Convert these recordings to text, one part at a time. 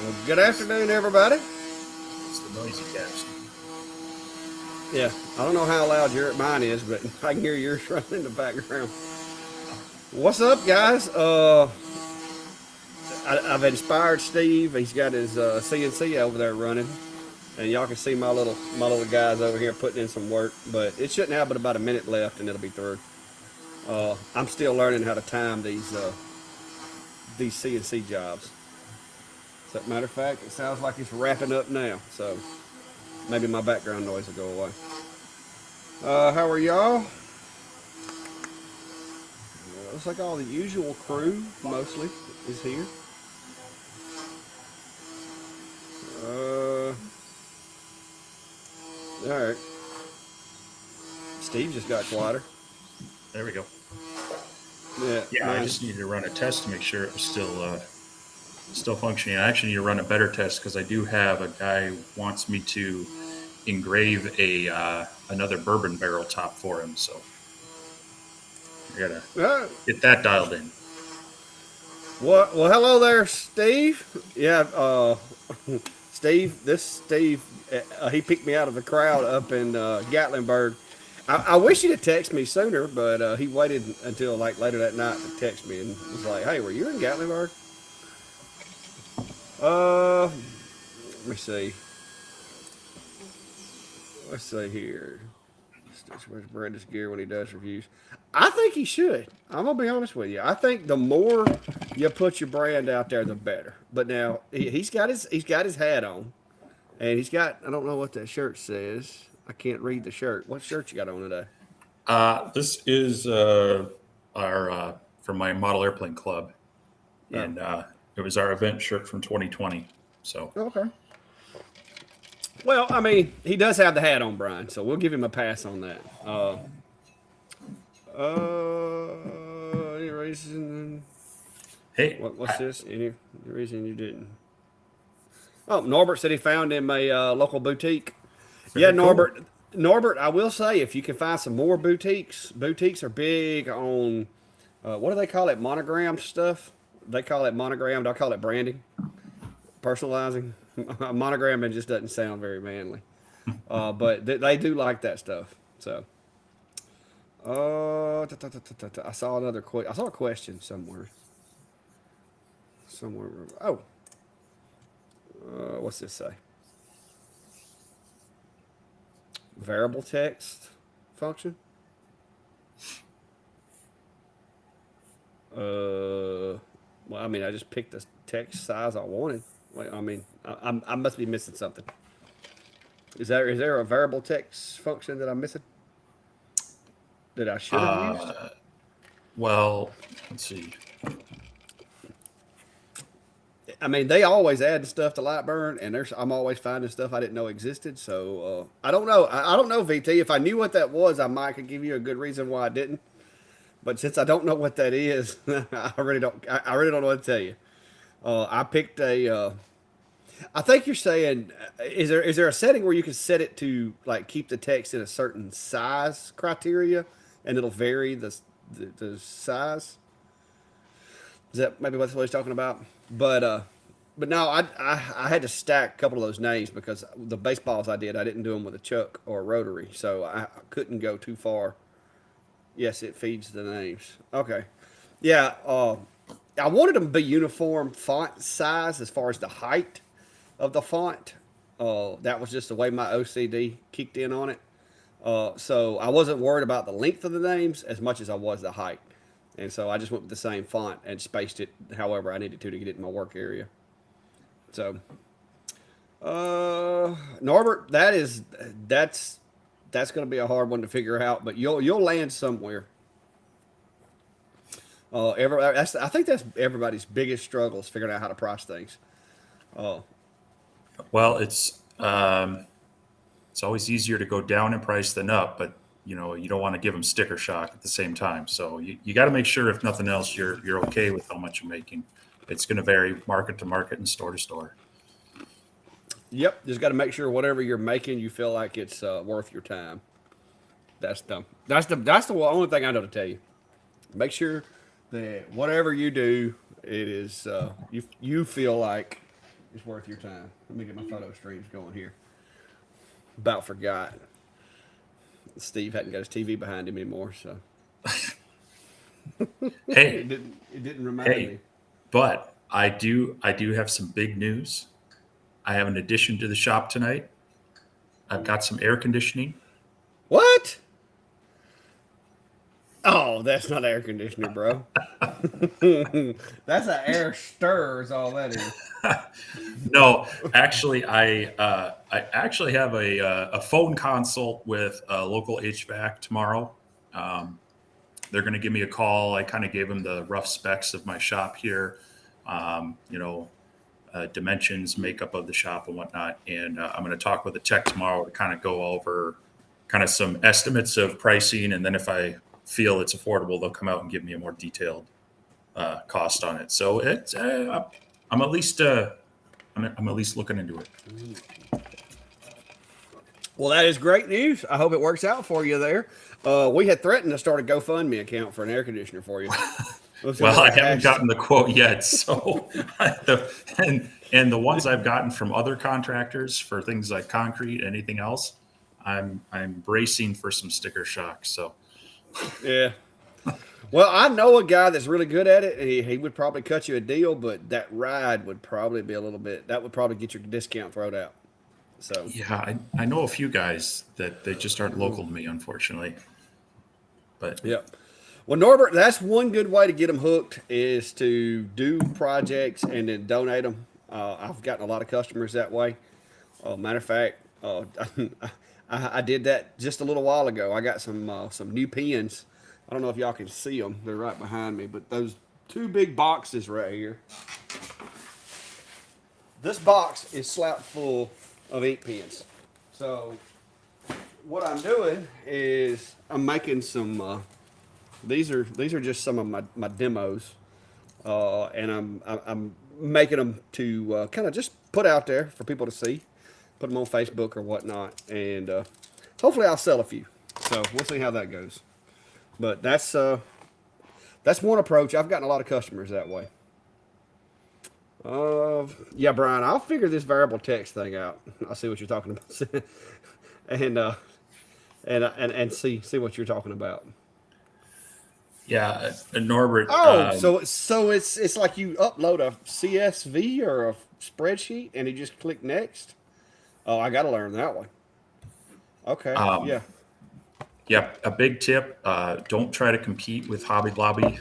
Well, good afternoon, everybody. It's the noisy cast. Yeah, I don't know how loud mine is, but I can hear yours running in the background. What's up, guys? I've inspired Steve. He's got his CNC over there running, and y'all can see my little guys over here putting in some work. But it shouldn't have but about a minute left, and it'll be through. I'm still learning how to time these CNC jobs. As a matter of fact, it sounds like it's wrapping up now, so maybe my background noise will go away. How are y'all? Looks like all the usual crew mostly is here. All right. Steve just got quieter. There we go. Yeah. Yeah, I just needed to run a test to make sure it was still functioning. I actually need to run a better test because I do have a guy who wants me to engrave a another bourbon barrel top for him. So I gotta Uh, get that dialed in. what? Well, hello there, Steve. Yeah. Steve. This Steve. He picked me out of the crowd up in Gatlinburg. I wish he'd have texted me sooner, but he waited until like later that night to text me and was like, "Hey, were you in Gatlinburg?" Let me see. Let's see here. Where's Brenda's gear when he does reviews? I think he should. I'm gonna be honest with you. I think the more you put your brand out there, the better. But now he's got his hat on, and he's got I don't know what that shirt says. I can't read the shirt. What shirt you got on today? This is our from my model airplane club, Oh, and it was our event shirt from 2020. So okay. Well, I mean, he does have the hat on, Brian, so we'll give him a pass on that. Any reason? hey, What's this? Any reason you didn't? Oh, Norbert said he found him a local boutique. Yeah, very cool. Norbert. Norbert, I will say, if you can find some more boutiques, boutiques are big on what do they call it? Monogram stuff. They call it monogrammed. I call it branding, personalizing. Monogram just doesn't sound very manly, but they do like that stuff. So, I saw I saw a question somewhere. Somewhere. Oh, what's this say? Variable text function. Well, I mean, I just picked the text size I wanted. Like, I mean, I must be missing something. Is there a variable text function that I'm missing that I should have used? Uh, well, let's see. I mean, they always add stuff to Lightburn, and I'm always finding stuff I didn't know existed. So I don't know. I don't know, VT. If I knew what that was, I might could give you a good reason why I didn't. But since I don't know what that is, I really don't. I really don't know what to tell you. I picked a. I think you're saying, is there a setting where you can set it to like keep the text in a certain size criteria, and it'll vary the size? Is that maybe what he's talking about? But no, I had to stack a couple of those names because the baseballs I didn't do them with a chuck or a rotary, so I couldn't go too far. Yes, it feeds the names. Okay, yeah. I wanted them to be uniform font size as far as the height of the font. That was just the way my OCD kicked in on it. So I wasn't worried about the length of the names as much as I was the height. And so I just went with the same font and spaced it however I needed to get it in my work area. So, Norbert, that's going to be a hard one to figure out, but you'll land somewhere. I think that's everybody's biggest struggle is figuring out how to price things. Uh, Well, it's always easier to go down in price than up, but you don't want to give them sticker shock at the same time. So you got to make sure, if nothing else, you're okay with how much you're making. It's going to vary market to market and store to store. yep, just got to make sure whatever you're making, you feel like it's worth your time. That's the only thing I know to tell you. Make sure that whatever you do, it is you feel like It's worth your time. Let me get my photo streams going here. About forgot. Steve hadn't got his TV behind him anymore, so Hey, it didn't remind hey, me. but I do have some big news. I have an addition to the shop tonight. I've got some air conditioning. What? Oh, that's not air conditioner, bro. That's an air stir, is all that is. No, actually, I actually have a phone consult with a local HVAC tomorrow. Um, they're going to give me a call. I kind of gave them the rough specs of my shop here, you know, dimensions, makeup of the shop, and whatnot. And I'm going to talk with the tech tomorrow to kind of go over kind of some estimates of pricing, and then if I feel it's affordable, they'll come out and give me a more detailed cost on it. So it's I'm at least I'm at least looking into it. Well, that is great news. I hope it works out for you there. We had threatened to start a GoFundMe account for an air conditioner for you. Let's see Well, I what haven't hash- gotten the quote yet, so and the ones I've gotten from other contractors for things like concrete, anything else, I'm bracing for some sticker shock. So Yeah. Well, I know a guy that's really good at it. He would probably cut you a deal, but that ride would probably be a little bit. That would probably get your discount thrown out. So, yeah, I know a few guys that they just aren't local to me, unfortunately. But yep. Well, Norbert, that's one good way to get them hooked is to do projects and then donate them. I've gotten a lot of customers that way. Matter of fact, I did that just a little while ago. I got some new pins. I don't know if y'all can see them. They're right behind me, but those two big boxes right here. This box is slapped full of ink pens. So what I'm doing is I'm making some. These are just some of my demos, and I'm making them to kind of just put out there for people to see, put them on Facebook or whatnot, and hopefully I'll sell a few. So we'll see how that goes. But that's one approach. I've gotten a lot of customers that way. Yeah, Brian, I'll figure this variable text thing out. I'll see what you're talking about, and and see what you're talking about. yeah, Norbert, Oh, so it's like you upload a CSV or a spreadsheet and you just click next. Oh, I got to learn that one. Okay, um, yeah, yeah, a big tip: don't try to compete with Hobby Lobby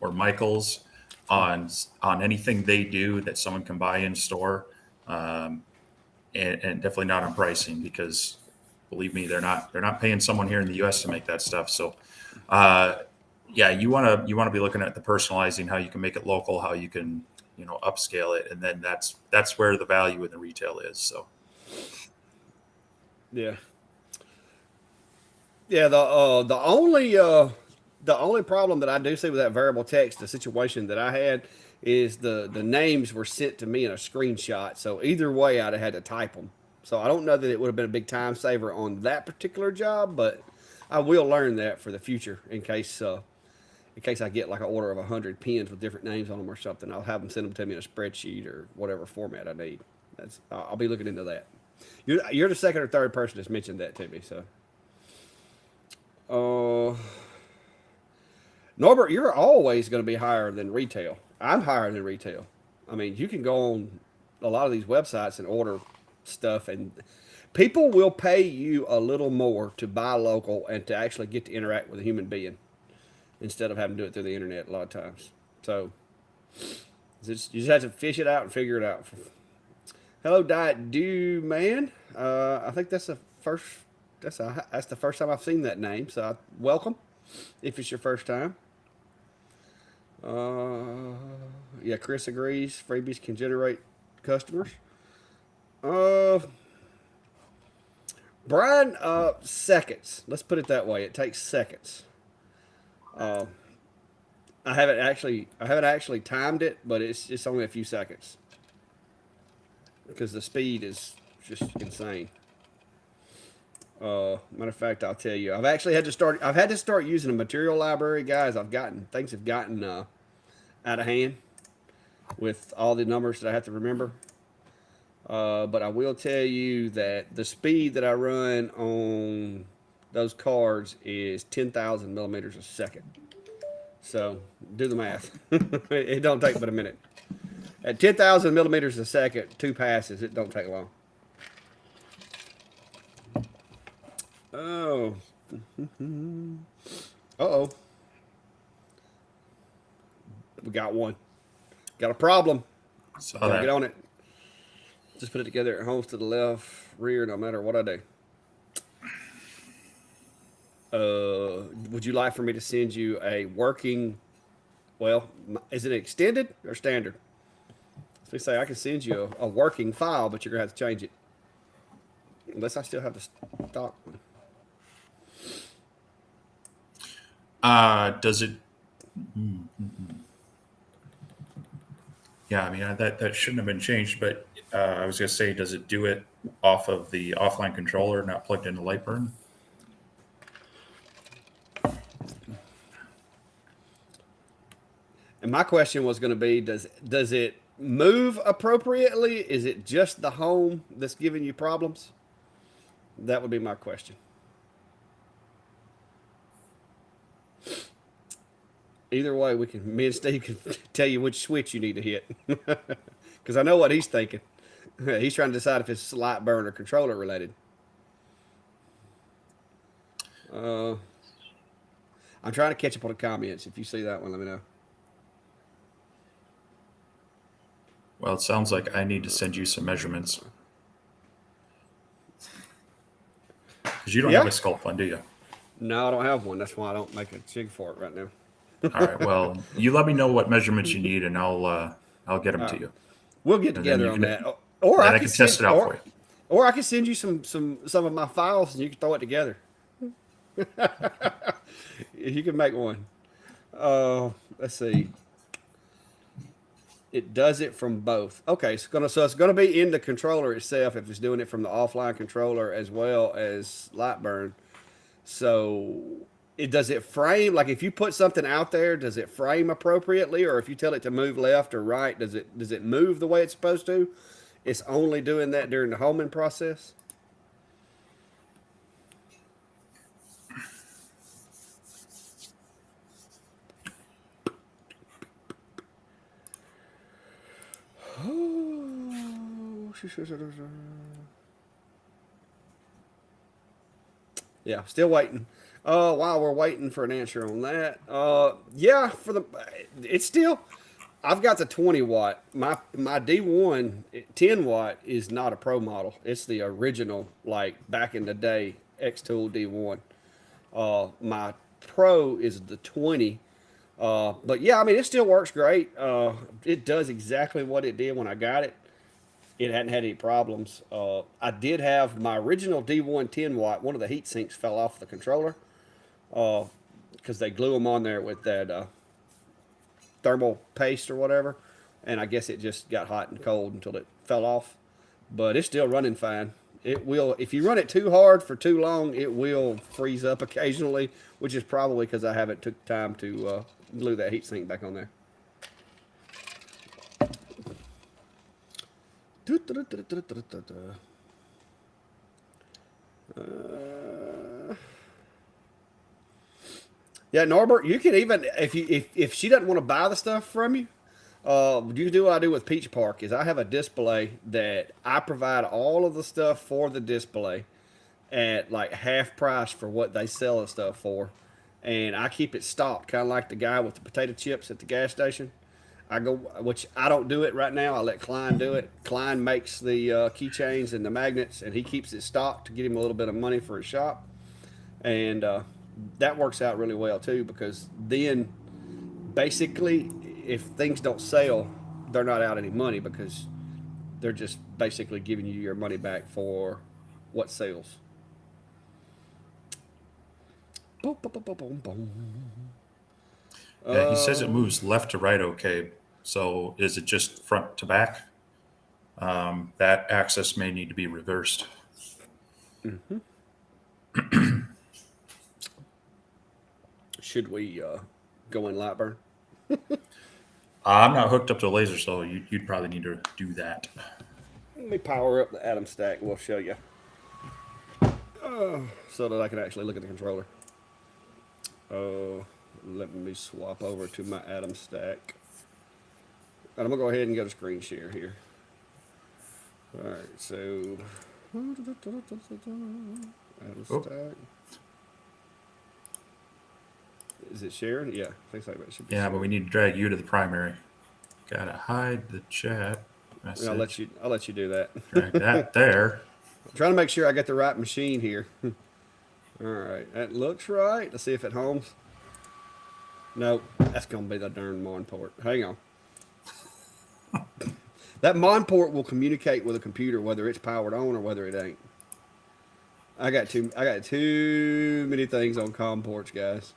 or Michaels on anything they do that someone can buy in store, um, and definitely not on pricing because believe me, they're not paying someone here in the U.S. to make that stuff. So, uh, yeah, you want to be looking at the personalizing, how you can make it local, how you can upscale it, and then that's where the value in the retail is. So, yeah, yeah. The only problem that I do see with that variable text, the situation that I had, is the names were sent to me in a screenshot. So either way, I'd have had to type them. So I don't know that it would have been a big time saver on that particular job, but I will learn that for the future in case I get like an order of 100 pins with different names on them or something. I'll have them send them to me in a spreadsheet or whatever format I need. I'll be looking into that. You're the second or third person that's mentioned that to me. So, uh, Norbert, you're always going to be higher than retail. I'm higher than retail. I mean, you can go on a lot of these websites and order stuff, and people will pay you a little more to buy local and to actually get to interact with a human being instead of having to do it through the internet a lot of times. So you just have to fish it out and figure it out. Hello, Diet Do Man. I think that's the first. That's the first time I've seen that name. So welcome, if it's your first time. Uh, yeah, Chris agrees. Freebies can generate customers. Uh, Brian, seconds. Let's put it that way. It takes seconds. Uh, I haven't actually timed it, but it's only a few seconds because the speed is just insane. Matter of fact, I'll tell you, I've had to start using a material library, guys. Things have gotten out of hand with all the numbers that I have to remember. But I will tell you that the speed that I run on those cards is 10,000 millimeters a second. So do the math. It don't take but a minute. At 10,000 millimeters a second, 2 passes, it don't take long. Oh. Uh-oh. We got one. Got a problem. Saw Gotta get that. on it. Just put it together. It homes to the left, rear, no matter what I do. Would you like for me to send you a working, well, is it extended or standard? So say I can send you a working file, but you're going to have to change it. Unless I still have the stock one. Does it? Yeah, I mean that shouldn't have been changed, but I was gonna say, does it do it off of the offline controller, not plugged into Lightburn? And my question was going to be, does it move appropriately? Is it just the home that's giving you problems? That would be my question. Either way, me and Steve can tell you which switch you need to hit. Because I know what he's thinking. He's trying to decide if it's light burn or controller related. I'm trying to catch up on the comments. If you see that one, let me know. Well, it sounds like I need to send you some measurements because you don't have Yeah. a sculpt one, do you? No, I don't have one. That's why I don't make a jig for it right now. All right. Well, you let me know what measurements you need, and I'll get them to you, We'll get and then together you on can that. Or then I I can can test send, it out for you. or I can send you some of my files, and you can throw it together. You can make one. Let's see. It does it from both. Okay, so it's gonna be in the controller itself if it's doing it from the offline controller as well as Lightburn. So it does it frame like if you put something out there, does it frame appropriately, or if you tell it to move left or right, does it move the way it's supposed to? It's only doing that during the homing process. Yeah, still waiting. While we're waiting for an answer on that, yeah, it's still. I've got the 20 watt. My D1 10 watt is not a pro model. It's the original, like back in the day X Tool D1. My pro is the 20. But yeah, I mean it still works great. It does exactly what it did when I got it. It hadn't had any problems. I did have my original D1 10 watt. One of the heat sinks fell off the controller because they glue them on there with that thermal paste or whatever, and I guess it just got hot and cold until it fell off. But it's still running fine. It will, if you run it too hard for too long, it will freeze up occasionally, which is probably because I haven't took time to glue that heatsink back on there. Yeah, Norbert, you can even if she doesn't want to buy the stuff from you, you do what I do with Peach Park is I have a display that I provide all of the stuff for the display at like half price for what they sell the stuff for, and I keep it stocked, kind of like the guy with the potato chips at the gas station. I go, which I don't do it right now. I let Klein do it. Klein makes the keychains and the magnets, and he keeps it stocked to get him a little bit of money for his shop, and that works out really well too because then basically if things don't sell, they're not out any money because they're just basically giving you your money back for what sells. Boom, boom, boom, boom, boom. Yeah, he says it moves left to right. Okay, so is it just front to back? That axis may need to be reversed. Should we go in Lightburn? I'm not hooked up to a laser, so you'd probably need to do that. Let me power up the Atom stack. We'll show you so that I can actually look at the controller. Let me swap over to my Atom stack. And I'm gonna go ahead and go to screen share here. All right, so Atom Oh, stack. Is it sharing? Yeah, looks like it should be yeah, sharing. but we need to drag you to the primary. Gotta hide the chat message. I'll let you do that. Drag that there. I'm trying to make sure I get the right machine here. All right, that looks right. Let's see if it homes. No, that's gonna be the darn mon port. Hang on. That mon port will communicate with a computer whether it's powered on or whether it ain't. I got too many things on COM ports, guys.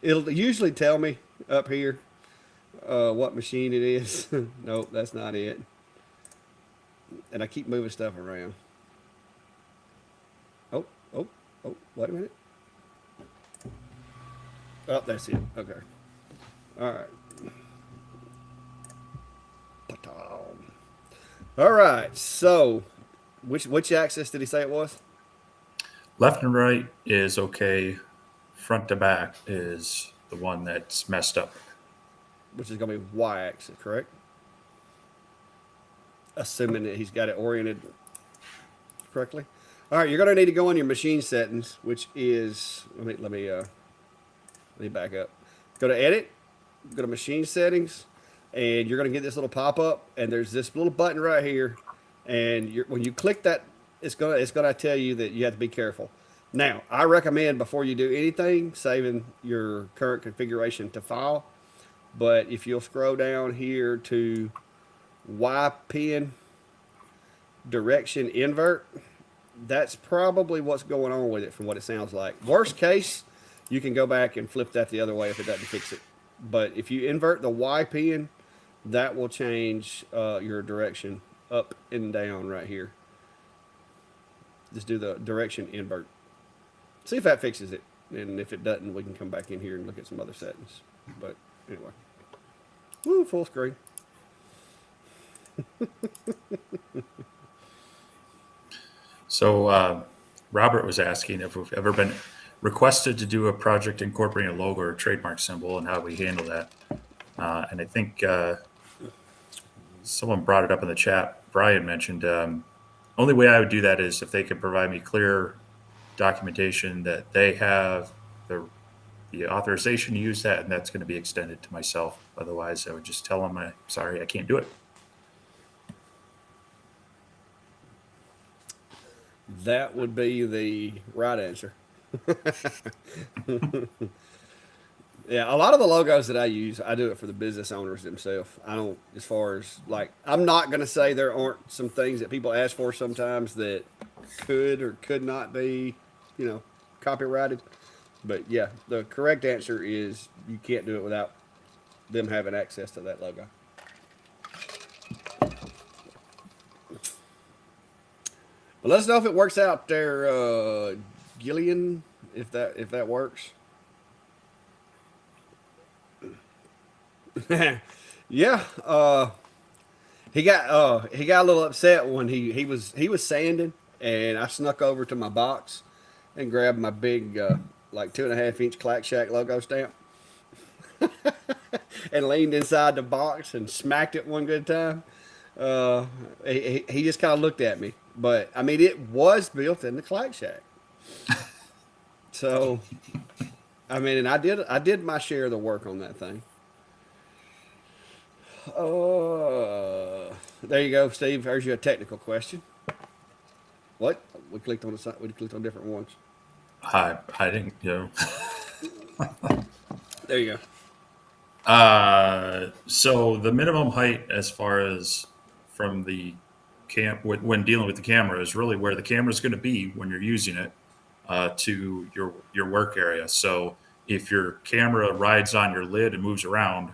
It'll usually tell me up here what machine it is. Nope, that's not it. And I keep moving stuff around. Oh, oh, oh, wait a minute. Oh, that's it. Okay. All right. All right. So, which axis did he say it was? Left and right is okay. Front to back is the one that's messed up. Which is going to be Y axis, correct? Assuming that he's got it oriented correctly. All right, you're going to need to go on your machine settings, which is let me back up. Go to edit, go to machine settings, and you're going to get this little pop up, and there's this little button right here, and when you click that, it's gonna tell you that you have to be careful. Now, I recommend before you do anything, saving your current configuration to file. But if you'll scroll down here to Y pin direction invert, that's probably what's going on with it from what it sounds like. Worst case, you can go back and flip that the other way if it doesn't fix it. But if you invert the Y pin, that will change your direction up and down right here. Just do the direction invert. See if that fixes it. And if it doesn't, we can come back in here and look at some other settings. But anyway. Woo, full screen. So Robert was asking if we've ever been requested to do a project incorporating a logo or a trademark symbol and how we handle that. And I think someone brought it up in the chat. Brian mentioned only way I would do that is if they could provide me clear documentation that they have the authorization to use that, and that's going to be extended to myself. Otherwise, I would just tell them, sorry, I can't do it. That would be the right answer. Yeah, a lot of the logos that I use, I do it for the business owners themselves. I don't, as far as like, I'm not going to say there aren't some things that people ask for sometimes that could or could not be, copyrighted. But yeah, the correct answer is you can't do it without them having access to that logo. But let us know if it works out there, Gillian, if that works. Yeah, he got a little upset when he was sanding, and I snuck over to my box and grabbed my big like 2.5 inch Clack Shack logo stamp and leaned inside the box and smacked it one good time. He just kind of looked at me, but I mean it was built in the Clack Shack, so I mean, and I did my share of the work on that thing. There you go, Steve. There's your technical question. What? We clicked on different ones. I didn't, There you go. So the minimum height, as far as from the when dealing with the camera, is really where the camera is going to be when you're using it to your work area. So if your camera rides on your lid and moves around,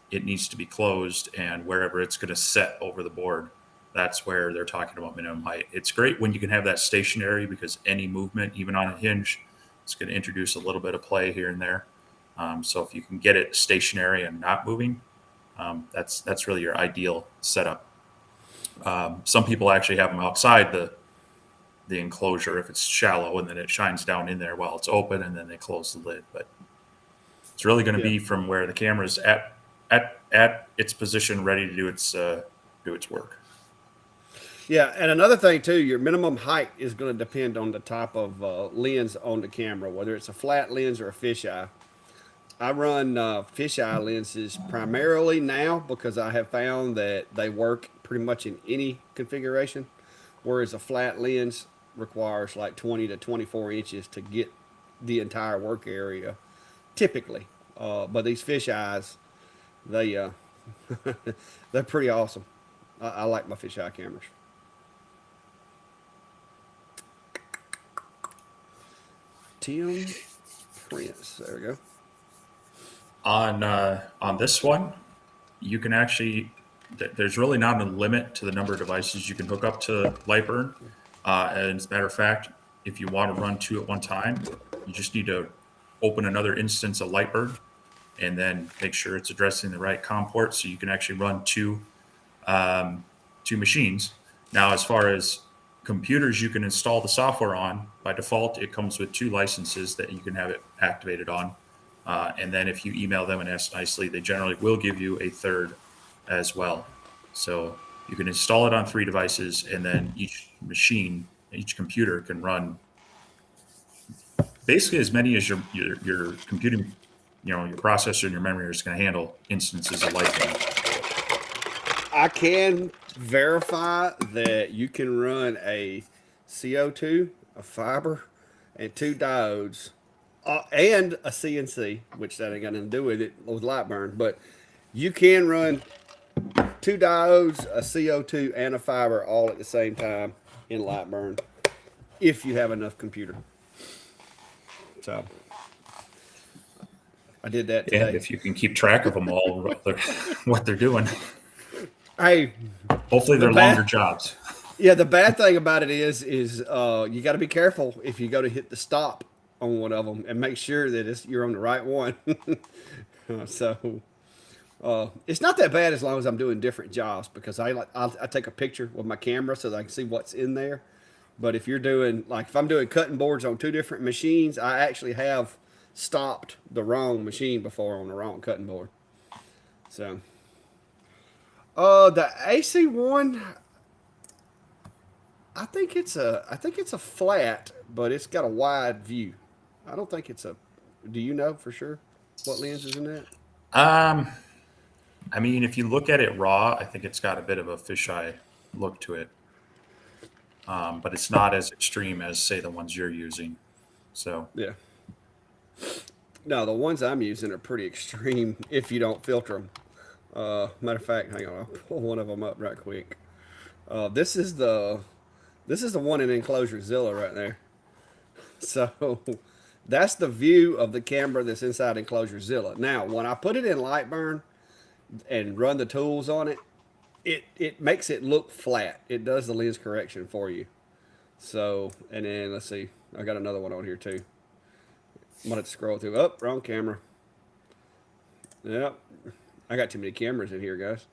it needs to be closed, and wherever it's going to set over the board, that's where they're talking about minimum height. It's great when you can have that stationary, because any movement, even on a hinge, it's going to introduce a little bit of play here and there. So if you can get it stationary and not moving, that's really your ideal setup. Some people actually have them outside the enclosure if it's shallow, and then it shines down in there while it's open, and then they close the lid. But it's really going to Yeah. be from where the camera's at its position, ready to do its work. Yeah, and another thing too, your minimum height is going to depend on the type of lens on the camera, whether it's a flat lens or a fisheye. I run fisheye lenses primarily now because I have found that they work pretty much in any configuration, whereas a flat lens requires like 20 to 24 inches to get the entire work area, typically. But these fisheyes, they they're pretty awesome. I like my fisheye cameras. Tim Prince, there we go. On this one, you can actually there's really not a limit to the number of devices you can hook up to Lightburn. And as a matter of fact, if you want to run two at one time, you just need to open another instance of Lightburn and then make sure it's addressing the right COM port, so you can actually run two machines. Now, as far as computers you can install the software on, by default, it comes with two licenses that you can have it activated on. And then if you email them and ask nicely, they generally will give you a third as well. So you can install it on three devices, and then each machine, each computer can run basically as many as your computing, your processor and your memory is going to handle instances of Lightning. I can verify that you can run a CO2, a fiber, and two diodes, and a CNC, which that ain't got nothing to do with it with Lightburn. But you can run two diodes, a CO2, and a fiber all at the same time in Lightburn if you have enough computer. So I did that today. And if you can keep track of them all, what they're doing. Hey, Hopefully they're longer jobs. Yeah, the bad thing about it is you got to be careful if you go to hit the stop on one of them and make sure that you're on the right one. So it's not that bad as long as I'm doing different jobs, because I take a picture with my camera so that I can see what's in there. But if you're doing, like, if I'm doing cutting boards on two different machines, I actually have stopped the wrong machine before on the wrong cutting board. So the AC one, I think it's a flat, but it's got a wide view. I don't think it's a. Do you know for sure what lens is in that? I mean, if you look at it raw, I think it's got a bit of a fisheye look to it, but it's not as extreme as, say, the ones you're using. So Yeah. No, the ones I'm using are pretty extreme if you don't filter them. Matter of fact, hang on, I'll pull one of them up right quick. This is the one in Enclosure Zilla right there. So that's the view of the camera that's inside Enclosure Zilla. Now, when I put it in Lightburn and run the tools on it, it makes it look flat. It does the lens correction for you. So, and then let's see, I got another one on here too. I'm gonna have to scroll through. Oh, wrong camera. Yep, I got too many cameras in here, guys.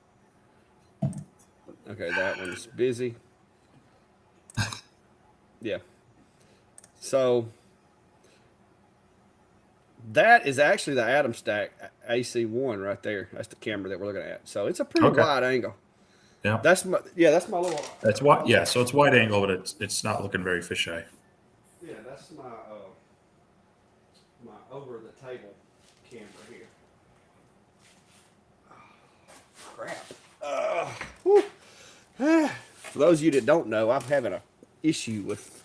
Okay, that one's busy. Yeah. So that is actually the Atom Stack AC1 right there. That's the camera that we're looking at. So it's a pretty wide angle. yeah, That's my little. that's what. Yeah, so it's wide angle, but it's not looking very fisheye. Yeah, that's my over the table camera here. Oh, crap. For those of you that don't know, I'm having a issue with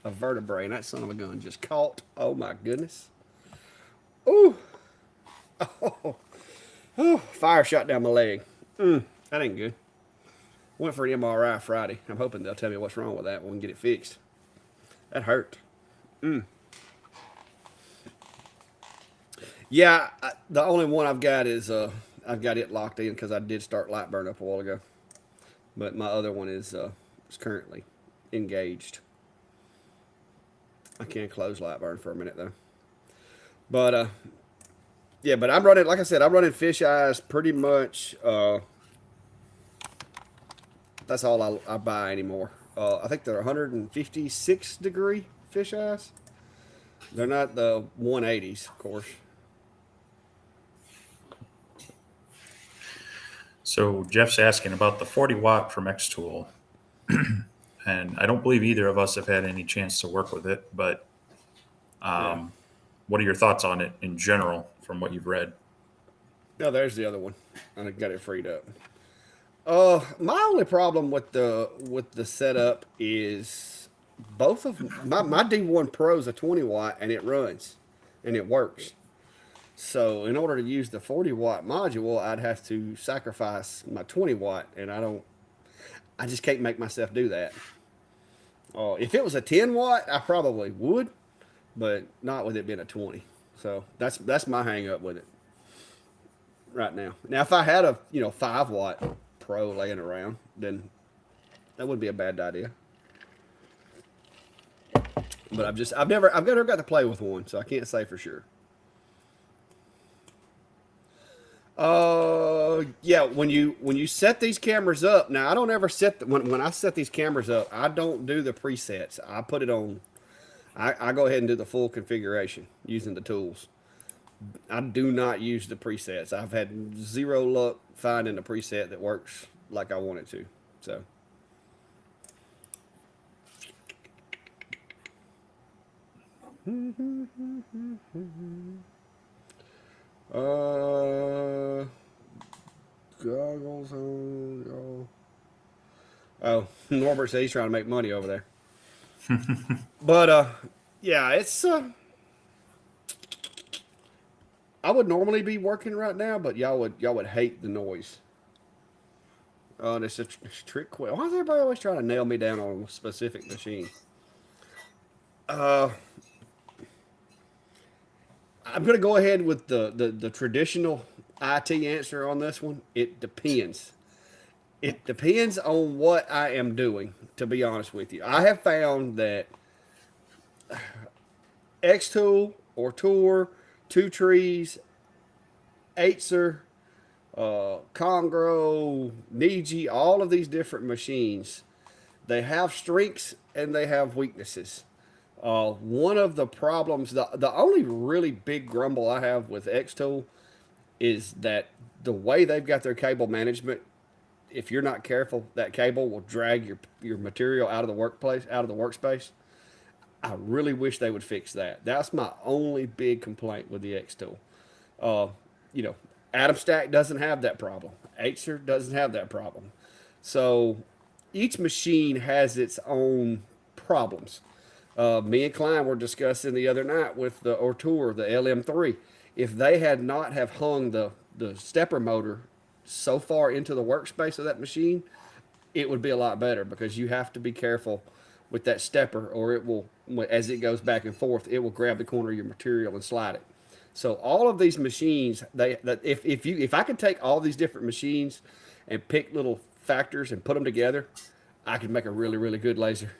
a vertebrae, and that son of a gun just caught. Oh my goodness. Ooh. Oh. Oh. Fire shot down my leg. That ain't good. Went for an MRI Friday. I'm hoping they'll tell me what's wrong with that one and get it fixed. That hurt. Yeah, the only one I've got is I've got it locked in because I did start Lightburn up a while ago. But my other one is currently engaged. I can't close Lightburn for a minute though. But yeah, but I'm running, like I said, I'm running fish eyes pretty much That's all I buy anymore. I think they're 156 degree fish eyes. They're not the 180s, of course. So Jeff's asking about the 40 watt from X Tool, and I don't believe either of us have had any chance to work with it. But Yeah. what are your thoughts on it in general from what you've read? No, there's the other one. I got it freed up. My only problem with the setup is both of my D1 Pro is a 20 watt and it runs and it works. So in order to use the 40 watt module, I'd have to sacrifice my 20 watt, and I just can't make myself do that. If it was a 10 watt, I probably would, but not with it being a 20. So that's my hang up with it right now. Now, if I had a 5 watt Pro laying around, then that would be a bad idea. But I've never got to play with one, so I can't say for sure. Yeah. When you set these cameras up, now I don't ever when I set these cameras up, I don't do the presets. I put it on. I go ahead and do the full configuration using the tools. I do not use the presets. I've had zero luck finding a preset that works like I want it to. So. Uh, goggles on. Oh, Norbert said he's trying to make money over there. But yeah, it's I would normally be working right now, but y'all would hate the noise. Oh, and it's a trick question. Why is everybody always trying to nail me down on a specific machine? Uh, I'm gonna go ahead with the traditional IT answer on this one. It depends. It depends on what I am doing, to be honest with you. I have found that X Tool or Tour, Two Trees, Aether, Congro, Niji, all of these different machines, they have strengths and they have weaknesses. One of the problems, the only really big grumble I have with X Tool is that the way they've got their cable management, if you're not careful, that cable will drag your material out of the workplace, out of the workspace. I really wish they would fix that. That's my only big complaint with the X Tool. Uh, you know, Atom Stack doesn't have that problem. Acer doesn't have that problem. So each machine has its own problems. Me and Klein were discussing the other night with the Ortour, the LM3. If they had not have hung the stepper motor so far into the workspace of that machine, it would be a lot better because you have to be careful with that stepper or it will, as it goes back and forth, it will grab the corner of your material and slide it. So all of these machines, if I could take all these different machines and pick little factors and put them together, I could make a really really good laser.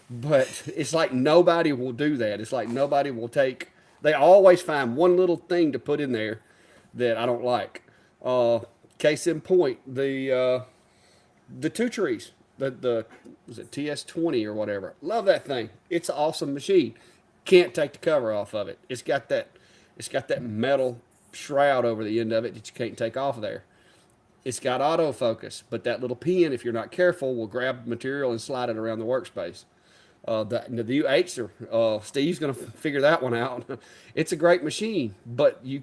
But it's like nobody will do that. It's like nobody will take. They always find one little thing to put in there that I don't like. Case in point, the Two Trees, the was it TS20 or whatever. Love that thing. It's an awesome machine. Can't take the cover off of it. It's got that metal shroud over the end of it that you can't take off of there. It's got autofocus, but that little pin, if you're not careful, will grab material and slide it around the workspace. The new Acer, Steve's going to figure that one out. It's a great machine, but you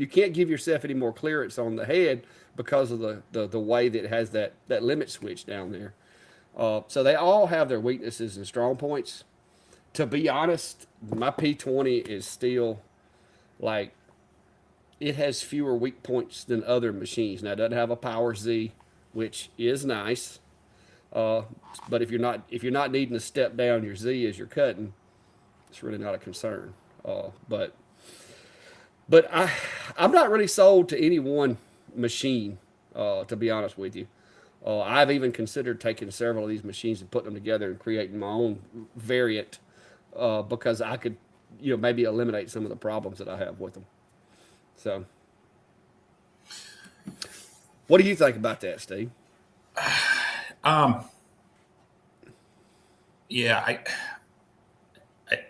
can't give yourself any more clearance on the head because of the way that it has that limit switch down there. So they all have their weaknesses and strong points. To be honest, my P20 is still like it has fewer weak points than other machines. Now it doesn't have a Power Z, which is nice. Uh, but if you're not needing to step down your Z as you're cutting, it's really not a concern. But I'm not really sold to any one machine. To be honest with you, I've even considered taking several of these machines and putting them together and creating my own variant because I could, maybe eliminate some of the problems that I have with them. So, what do you think about that, Steve? Um, yeah,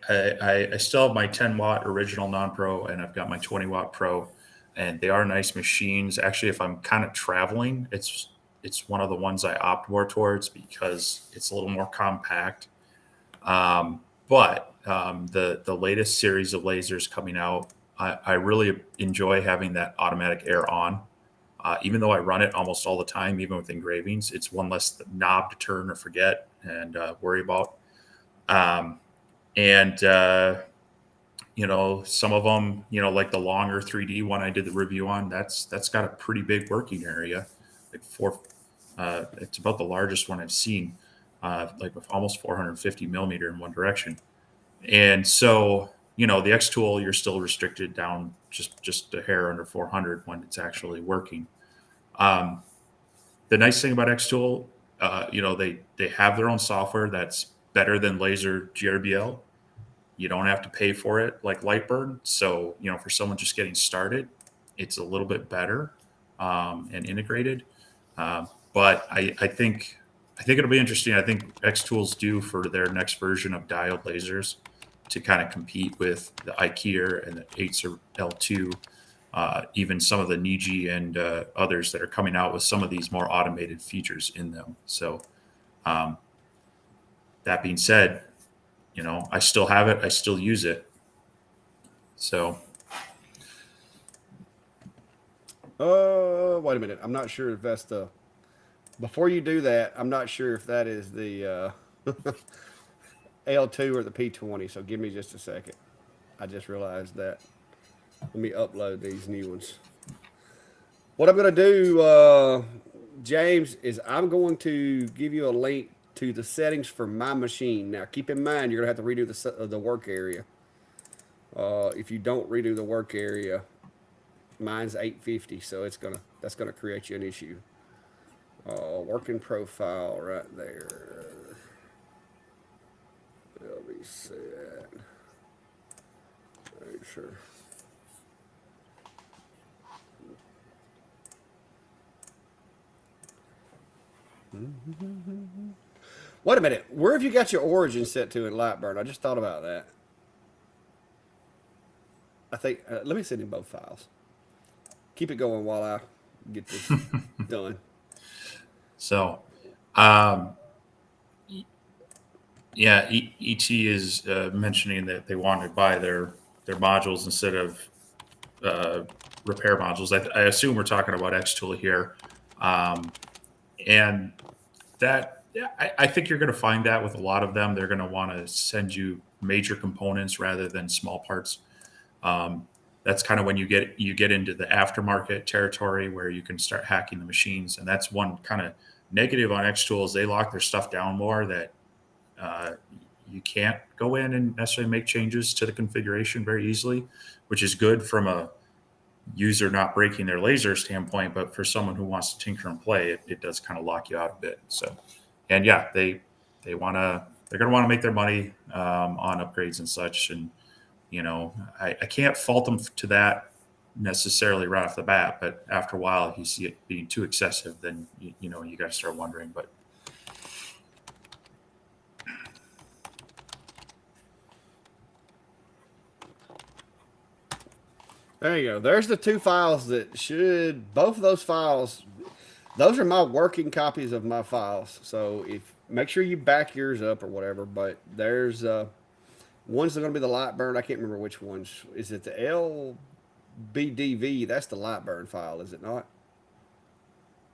I still have my 10 watt original non-pro, and I've got my 20 watt pro, and they are nice machines. Actually, if I'm kind of traveling, it's one of the ones I opt more towards because it's a little more compact. But the latest series of lasers coming out, I really enjoy having that automatic air on. Even though I run it almost all the time, even with engravings, it's one less knob to turn or forget and worry about. Um, and some of them, like the longer 3D one I did the review on, that's got a pretty big working area, like four. It's about the largest one I've seen, like with almost 450 millimeter in one direction. And so, the X tool, you're still restricted down just a hair under 400 when it's actually working. Um, the nice thing about X tool, they have their own software that's better than Laser GRBL. You don't have to pay for it like Lightburn. So, for someone just getting started, it's a little bit better and integrated. But I think it'll be interesting. I think X Tools due for their next version of diode lasers to kind of compete with the IKEA and the 8 L2, even some of the Niji and others that are coming out with some of these more automated features in them. So, um, that being said, I still have it. I still use it. So, Wait a minute. I'm not sure if that's the. Before you do that, I'm not sure if that is the L2 or the P20. So give me just a second. I just realized that. Let me upload these new ones. What I'm going to do, James, is I'm going to give you a link to the settings for my machine. Now, keep in mind, you're going to have to redo the work area. If you don't redo the work area, mine's 850, so that's gonna create you an issue. Working profile right there. Let me set. Make sure. Wait a minute. Where have you got your origin set to in Lightburn? I just thought about that. I think. Let me send in both files. Keep it going while I get this done. so, um, yeah, ET is mentioning that they want to buy their modules instead of uh, repair modules. I assume we're talking about X Tool here, um, and that yeah, I think you're going to find that with a lot of them. They're going to want to send you major components rather than small parts. Um, that's kind of when you get into the aftermarket territory where you can start hacking the machines, and that's one kind of negative on X Tools. They lock their stuff down more that uh, you can't go in and necessarily make changes to the configuration very easily, which is good from a user not breaking their laser standpoint, but for someone who wants to tinker and play, it does kind of lock you out a bit. So, and yeah, they're going to want to make their money on upgrades and such. And I can't fault them to that necessarily right off the bat, but after a while, if you see it being too excessive, then you got to start wondering. But There you go. There's the two files that should. Both of those files. Those are my working copies of my files. So if make sure you back yours up or whatever. But there's one's going to be the Lightburn. I can't remember which ones. Is it the LBDV? That's the Lightburn file, is it not?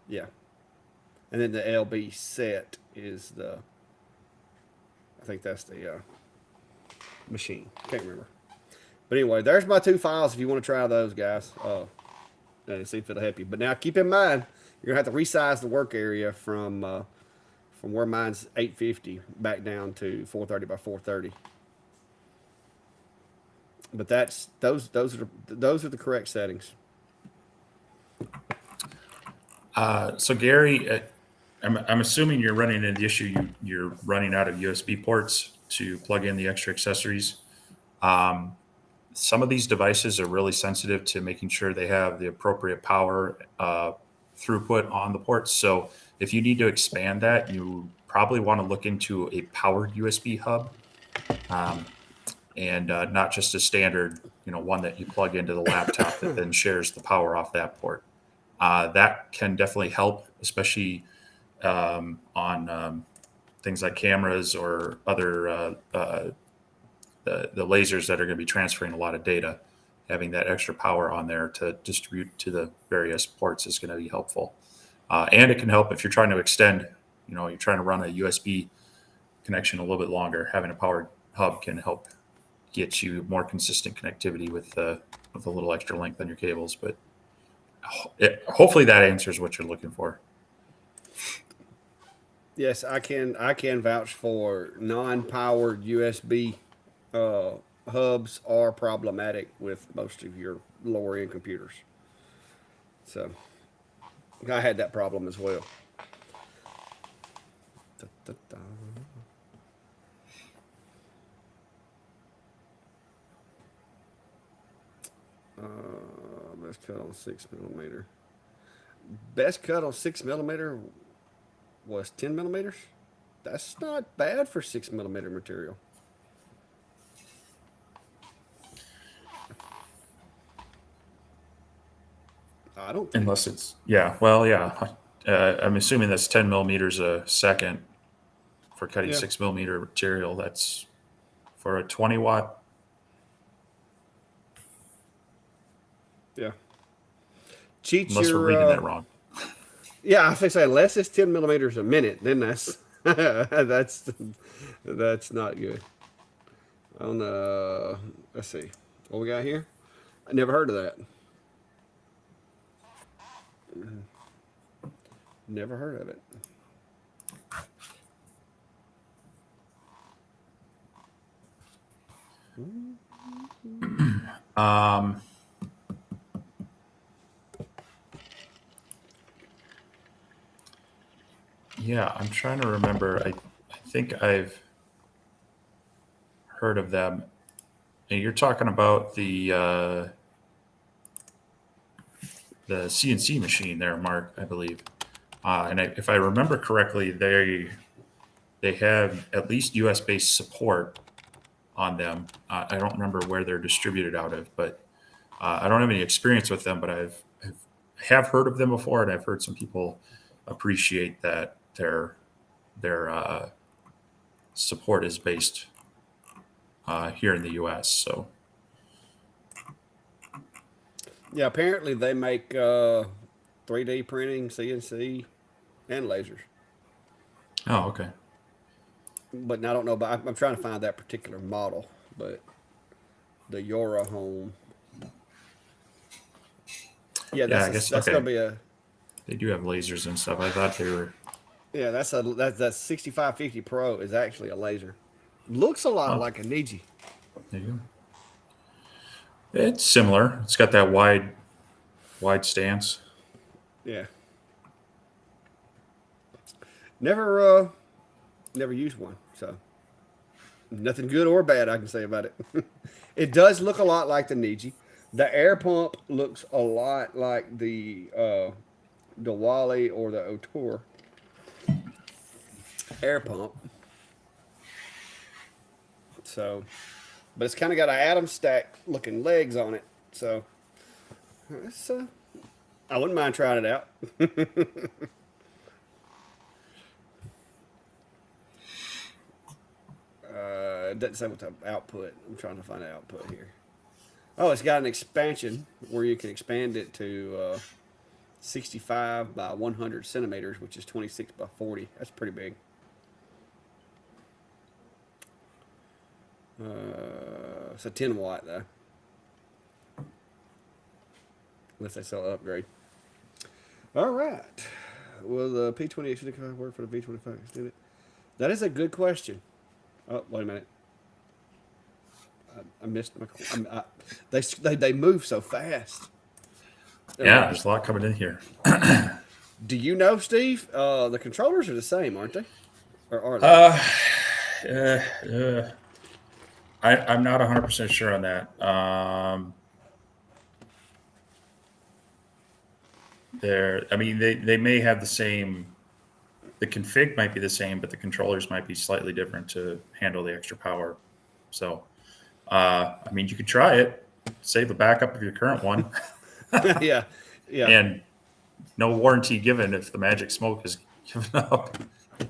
Yeah. And then the LB set is the. I think that's the machine. Can't remember. But anyway, there's my two files if you want to try those, guys. And see if it'll help you. But now keep in mind, you're gonna have to resize the work area from where mine's 850 back down to 430 by 430. But those are the correct settings. so Gary, I'm assuming you're running into the issue. You're running out of USB ports to plug in the extra accessories. Um, some of these devices are really sensitive to making sure they have the appropriate power throughput on the ports. So If you need to expand that, you probably want to look into a powered USB hub, um, and not just a standard, one that you plug into the laptop that then shares the power off that port. That can definitely help, especially on things like cameras or other the lasers that are going to be transferring a lot of data. Having that extra power on there to distribute to the various ports is going to be helpful. And it can help if you're trying to extend, you're trying to run a USB connection a little bit longer. Having a powered hub can help get you more consistent connectivity with a little extra length on your cables. But hopefully that answers what you're looking for. Yes, I can vouch for non-powered USB hubs are problematic with most of your lower end computers. So I had that problem as well. Da, da, da. Best cut on 6 millimeter. Best cut on 6 millimeter was 10 millimeters. That's not bad for 6 millimeter material. I don't think. Unless it's, yeah, well, yeah. I'm assuming that's 10 millimeters a second for cutting Yeah. 6 millimeter material. That's for a 20 watt. Yeah. Cheat Unless we're your. reading that wrong. Yeah, I think say unless it's 10 millimeters a minute, then that's that's not good. On let's see, what we got here. I never heard of that. Never heard of it. Um, yeah, I'm trying to remember. I think I've heard of them. And you're talking about the CNC machine there, Mark, I believe. If I remember correctly, they have at least US based support on them. I don't remember where they're distributed out of, but I don't have any experience with them. But have heard of them before, and I've heard some people appreciate that their support is based here in the U.S. So Yeah, apparently they make 3D printing, CNC, and lasers. oh, okay. But I don't know. But I'm trying to find that particular model. But the Yora Home. Yeah, Yeah, I guess that's okay. gonna be a They do have lasers and stuff. I thought they were. yeah. That's 6550 Pro is actually a laser. Looks a lot Oh, like a Niji. there you go. It's similar. It's got that wide stance. Yeah. Never never used one. So nothing good or bad I can say about it. It does look a lot like the Niji. The air pump looks a lot like the Wally or the Otor air pump. So, but it's kind of got an atom stack looking legs on it. So, it's, I wouldn't mind trying it out. It doesn't say what the output. I'm trying to find the output here. Oh, it's got an expansion where you can expand it to 65 by 100 centimeters, which is 26 by 40. That's pretty big. It's a 10 watt though. Unless they sell an upgrade. All right. Will the P28 extended work for the V25 extended? That is a good question. Oh, wait a minute. I missed my. They move so fast. Yeah, there's a lot coming in here. Do you know, Steve? The controllers are the same, aren't they? Or are they? I'm not 100% sure on that. I mean, they may have the same the config might be the same, but the controllers might be slightly different to handle the extra power. So, I mean, you could try it, save a backup of your current one, Yeah, yeah, and no warranty given if the magic smoke is given up.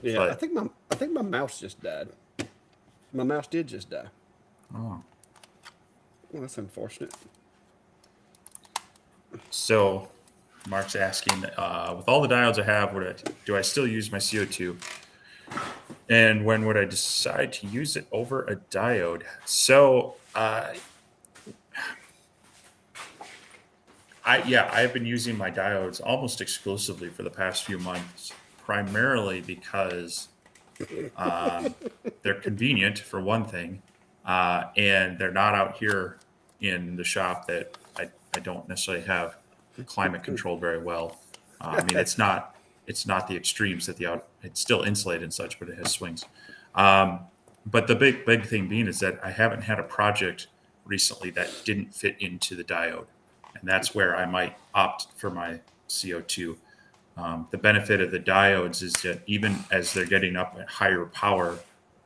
yeah. But I think my mouse just died. My mouse did just die. oh, Well, that's unfortunate. so Mark's asking, with all the diodes I have, do I still use my CO2? And when would I decide to use it over a diode? So, I've been using my diodes almost exclusively for the past few months, primarily because um, they're convenient for one thing, and they're not out here in the shop that I don't necessarily have climate controlled very well. I mean, it's not the extremes that it's still insulated and such, but it has swings. Um, but the big thing being is that I haven't had a project recently that didn't fit into the diode, and that's where I might opt for my CO2. The benefit of the diodes is that even as they're getting up at higher power,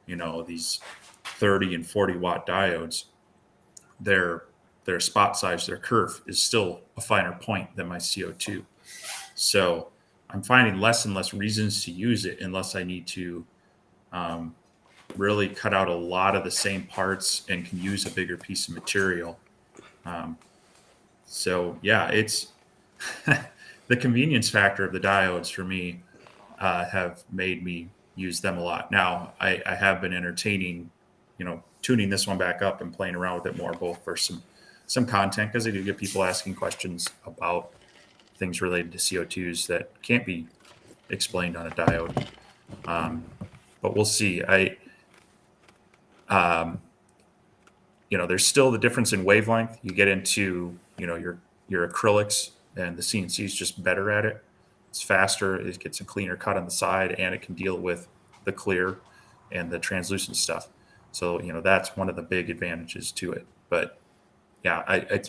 these 30 and 40 watt diodes, their spot size, their curve is still a finer point than my CO2. So I'm finding less and less reasons to use it unless I need to really cut out a lot of the same parts and can use a bigger piece of material. Um, so yeah, it's the convenience factor of the diodes for me have made me use them a lot. Now I have been entertaining, tuning this one back up and playing around with it more, both for some content, because I do get people asking questions about things related to CO2s that can't be explained on a diode. But we'll see. There's still the difference in wavelength. You get into, your acrylics, and the CNC is just better at it. It's faster. It gets a cleaner cut on the side, and it can deal with the clear and the translucent stuff. So, that's one of the big advantages to it. But yeah,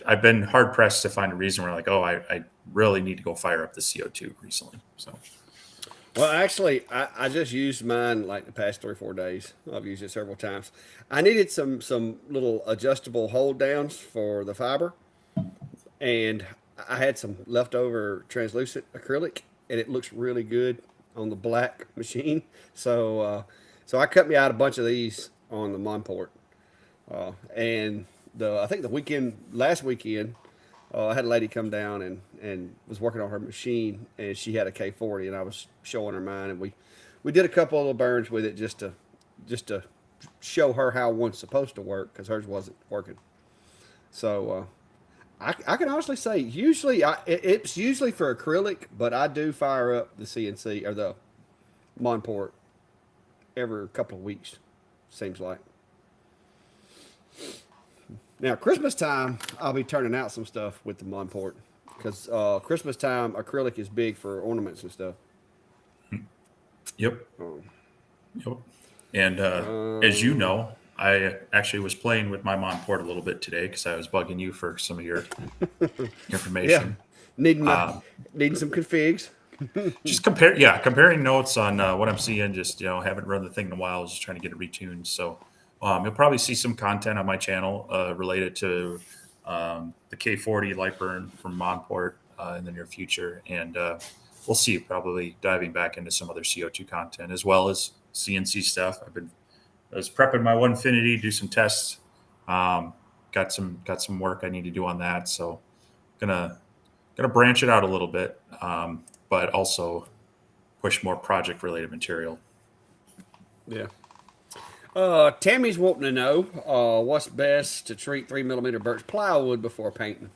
I've been hard pressed to find a reason where I really need to go fire up the CO2 recently. So, Well, actually, I just used mine like the past 3 or 4 days. I've used it several times. I needed some little adjustable hold downs for the fiber, and I had some leftover translucent acrylic, and it looks really good on the black machine. So I cut me out a bunch of these on the Monport, and I think last weekend, I had a lady come down and was working on her machine, and she had a K40, and I was showing her mine, and we did a couple of little burns with it just to show her how one's supposed to work, because hers wasn't working. So I can honestly say usually it's usually for acrylic, but I do fire up the CNC or the Monport every couple of weeks, seems like. Now, Christmas time, I'll be turning out some stuff with the Monport, because Christmas time acrylic is big for ornaments and stuff. yep. Um, Yep. And as you know, I actually was playing with my Monport a little bit today because I was bugging you for some of your yeah, information. needing Um, needing some configs. just comparing notes on what I'm seeing. Just haven't run the thing in a while. Just trying to get it retuned. So you'll probably see some content on my channel related to the K40 Lightburn from Monport in the near future, and we'll see. Probably diving back into some other CO2 content as well as CNC stuff. I was prepping my Onefinity, do some tests. Got some work I need to do on that. So gonna branch it out a little bit, but also push more project related material. Yeah. Tammy's wanting to know what's best to treat 3 millimeter birch plywood before painting.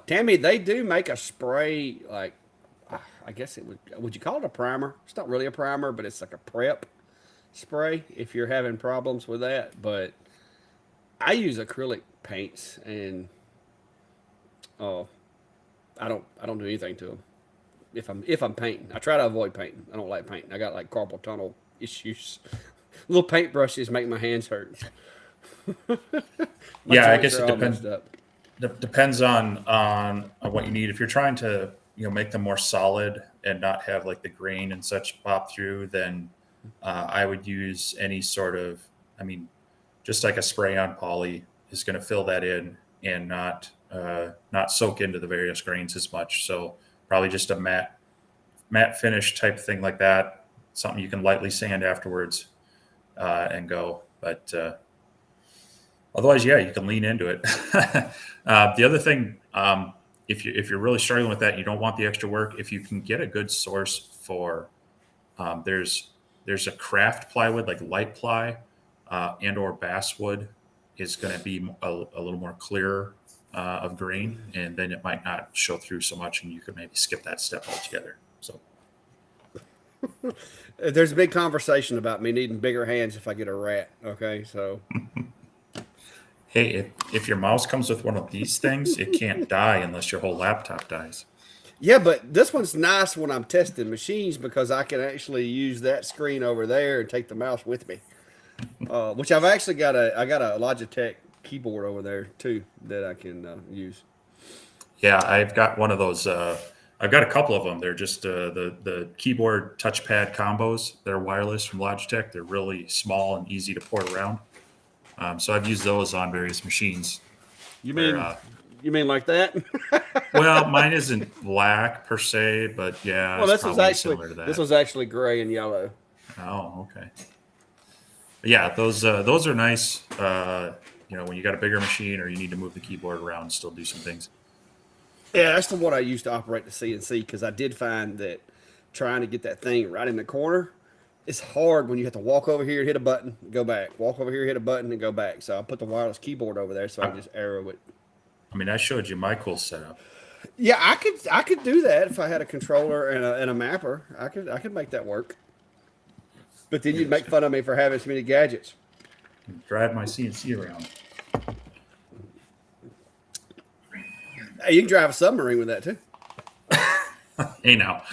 Tammy, they do make a spray, like I guess would you call it a primer? It's not really a primer, but it's like a prep spray if you're having problems with that. But I use acrylic paints, and uh, I don't do anything to them if I'm painting. I try to avoid painting. I don't like painting. I got like carpal tunnel issues. Little paintbrushes make my hands hurt. My Yeah, I joints guess are it all depends. messed up. Depends on what you need. If you're trying to make them more solid and not have like the grain and such pop through, then I would use any sort of, I mean, just like a spray on poly is going to fill that in and not soak into the various grains as much. So probably just a matte finish type thing like that, something you can lightly sand afterwards and go. But otherwise, yeah, you can lean into it. The other thing, if you're really struggling with that, and you don't want the extra work. If you can get a good source for, there's a craft plywood like light ply and or basswood is going to be a little more clear of grain, and then it might not show through so much, and you could maybe skip that step altogether. So There's a big conversation about me needing bigger hands if I get a rat. Okay, so hey, if your mouse comes with one of these things, it can't die unless your whole laptop dies. yeah, but this one's nice when I'm testing machines because I can actually use that screen over there and take the mouse with me. Which I've actually got a Logitech keyboard over there too that I can use. Yeah, I've got one of those. I've got a couple of them. They're just the keyboard touchpad combos. They're wireless from Logitech. They're really small and easy to port around. So I've used those on various machines. You Where, mean you mean like that? well, mine isn't black per se, but yeah, Well, it's probably similar to this that. was actually gray and yellow. Oh, okay. But yeah, those are nice. When you got a bigger machine or you need to move the keyboard around, and still do some things. Yeah, that's the one I used to operate the CNC because I did find that trying to get that thing right in the corner is hard when you have to walk over here, hit a button, go back. Walk over here, hit a button, and go back. So I put the wireless keyboard over there so I can just arrow it. I mean, I showed you my cool setup. Yeah, I could do that if I had a controller and a mapper. I could make that work. But then you'd make fun of me for having so many gadgets. Drive my CNC around. Hey, you can drive a submarine with that too. Hey now.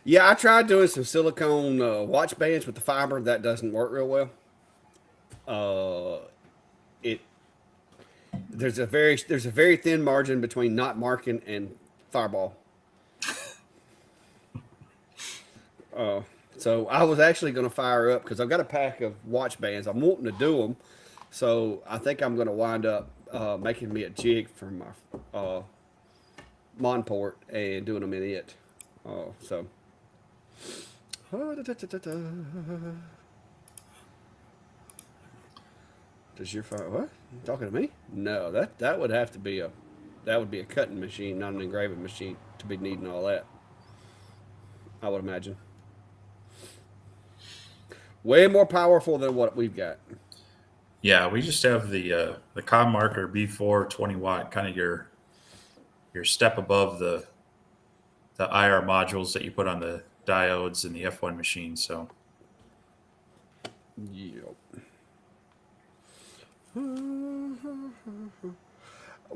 Yeah, I tried doing some silicone watch bands with the fiber. That doesn't work real well. It there's a very thin margin between not marking and fireball. So I was actually going to fire up because I've got a pack of watch bands. I'm wanting to do them, so I think I'm going to wind up making me a jig for my Monport and doing them in it. So. Does your fire what? You talking to me? No, that would have to be a cutting machine, not an engraving machine, to be needing all that. I would imagine. Way more powerful than what we've got. Yeah, we just have the com marker B4 20 watt, kind of your step above the IR modules that you put on the diodes in the F1 machine. So Yep. Well,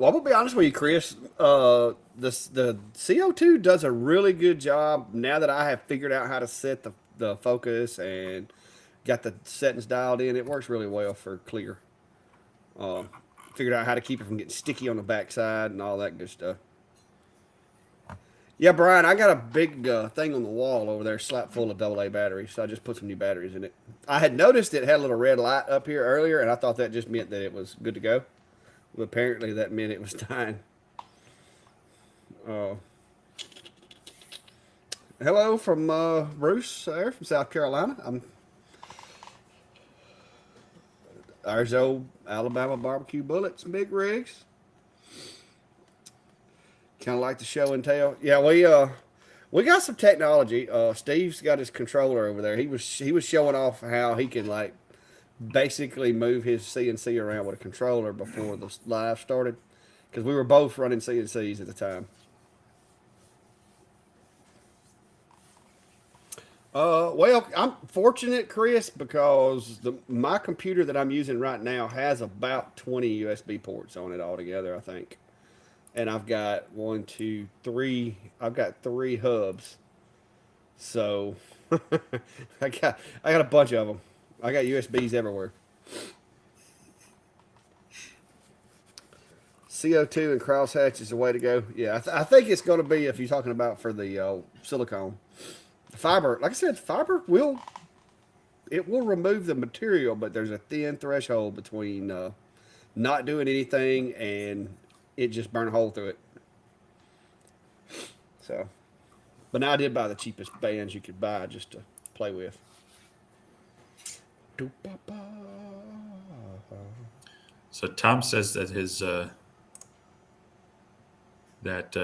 I'm gonna be honest with you, Chris. The CO2 does a really good job now that I have figured out how to set the focus and got the settings dialed in. It works really well for clear. Figured out how to keep it from getting sticky on the backside and all that good stuff. Yeah, Brian, I got a big thing on the wall over there, slap full of AA batteries. So I just put some new batteries in it. I had noticed it had a little red light up here earlier, and I thought that just meant that it was good to go. But apparently that meant it was dying. Hello from Bruce there from South Carolina. There's old Alabama barbecue bullets and big rigs. Kind of like the show and tell. Yeah, we got some technology. Steve's got his controller over there. He was showing off how he can like basically move his CNC around with a controller before the live started, because we were both running CNCs at the time. Well, I'm fortunate, Chris, because my computer that I'm using right now has about 20 USB ports on it altogether, I think. And I've got one, two, three. I've got three hubs. So I got a bunch of them. I got USBs everywhere. CO2 and crosshatch is the way to go. Yeah, I think it's going to be if you're talking about for the silicone fiber. Like I said, fiber will remove the material, but there's a thin threshold between not doing anything and it just burn a hole through it. So, but now I did buy the cheapest bands you could buy just to play with. So Tom says that his that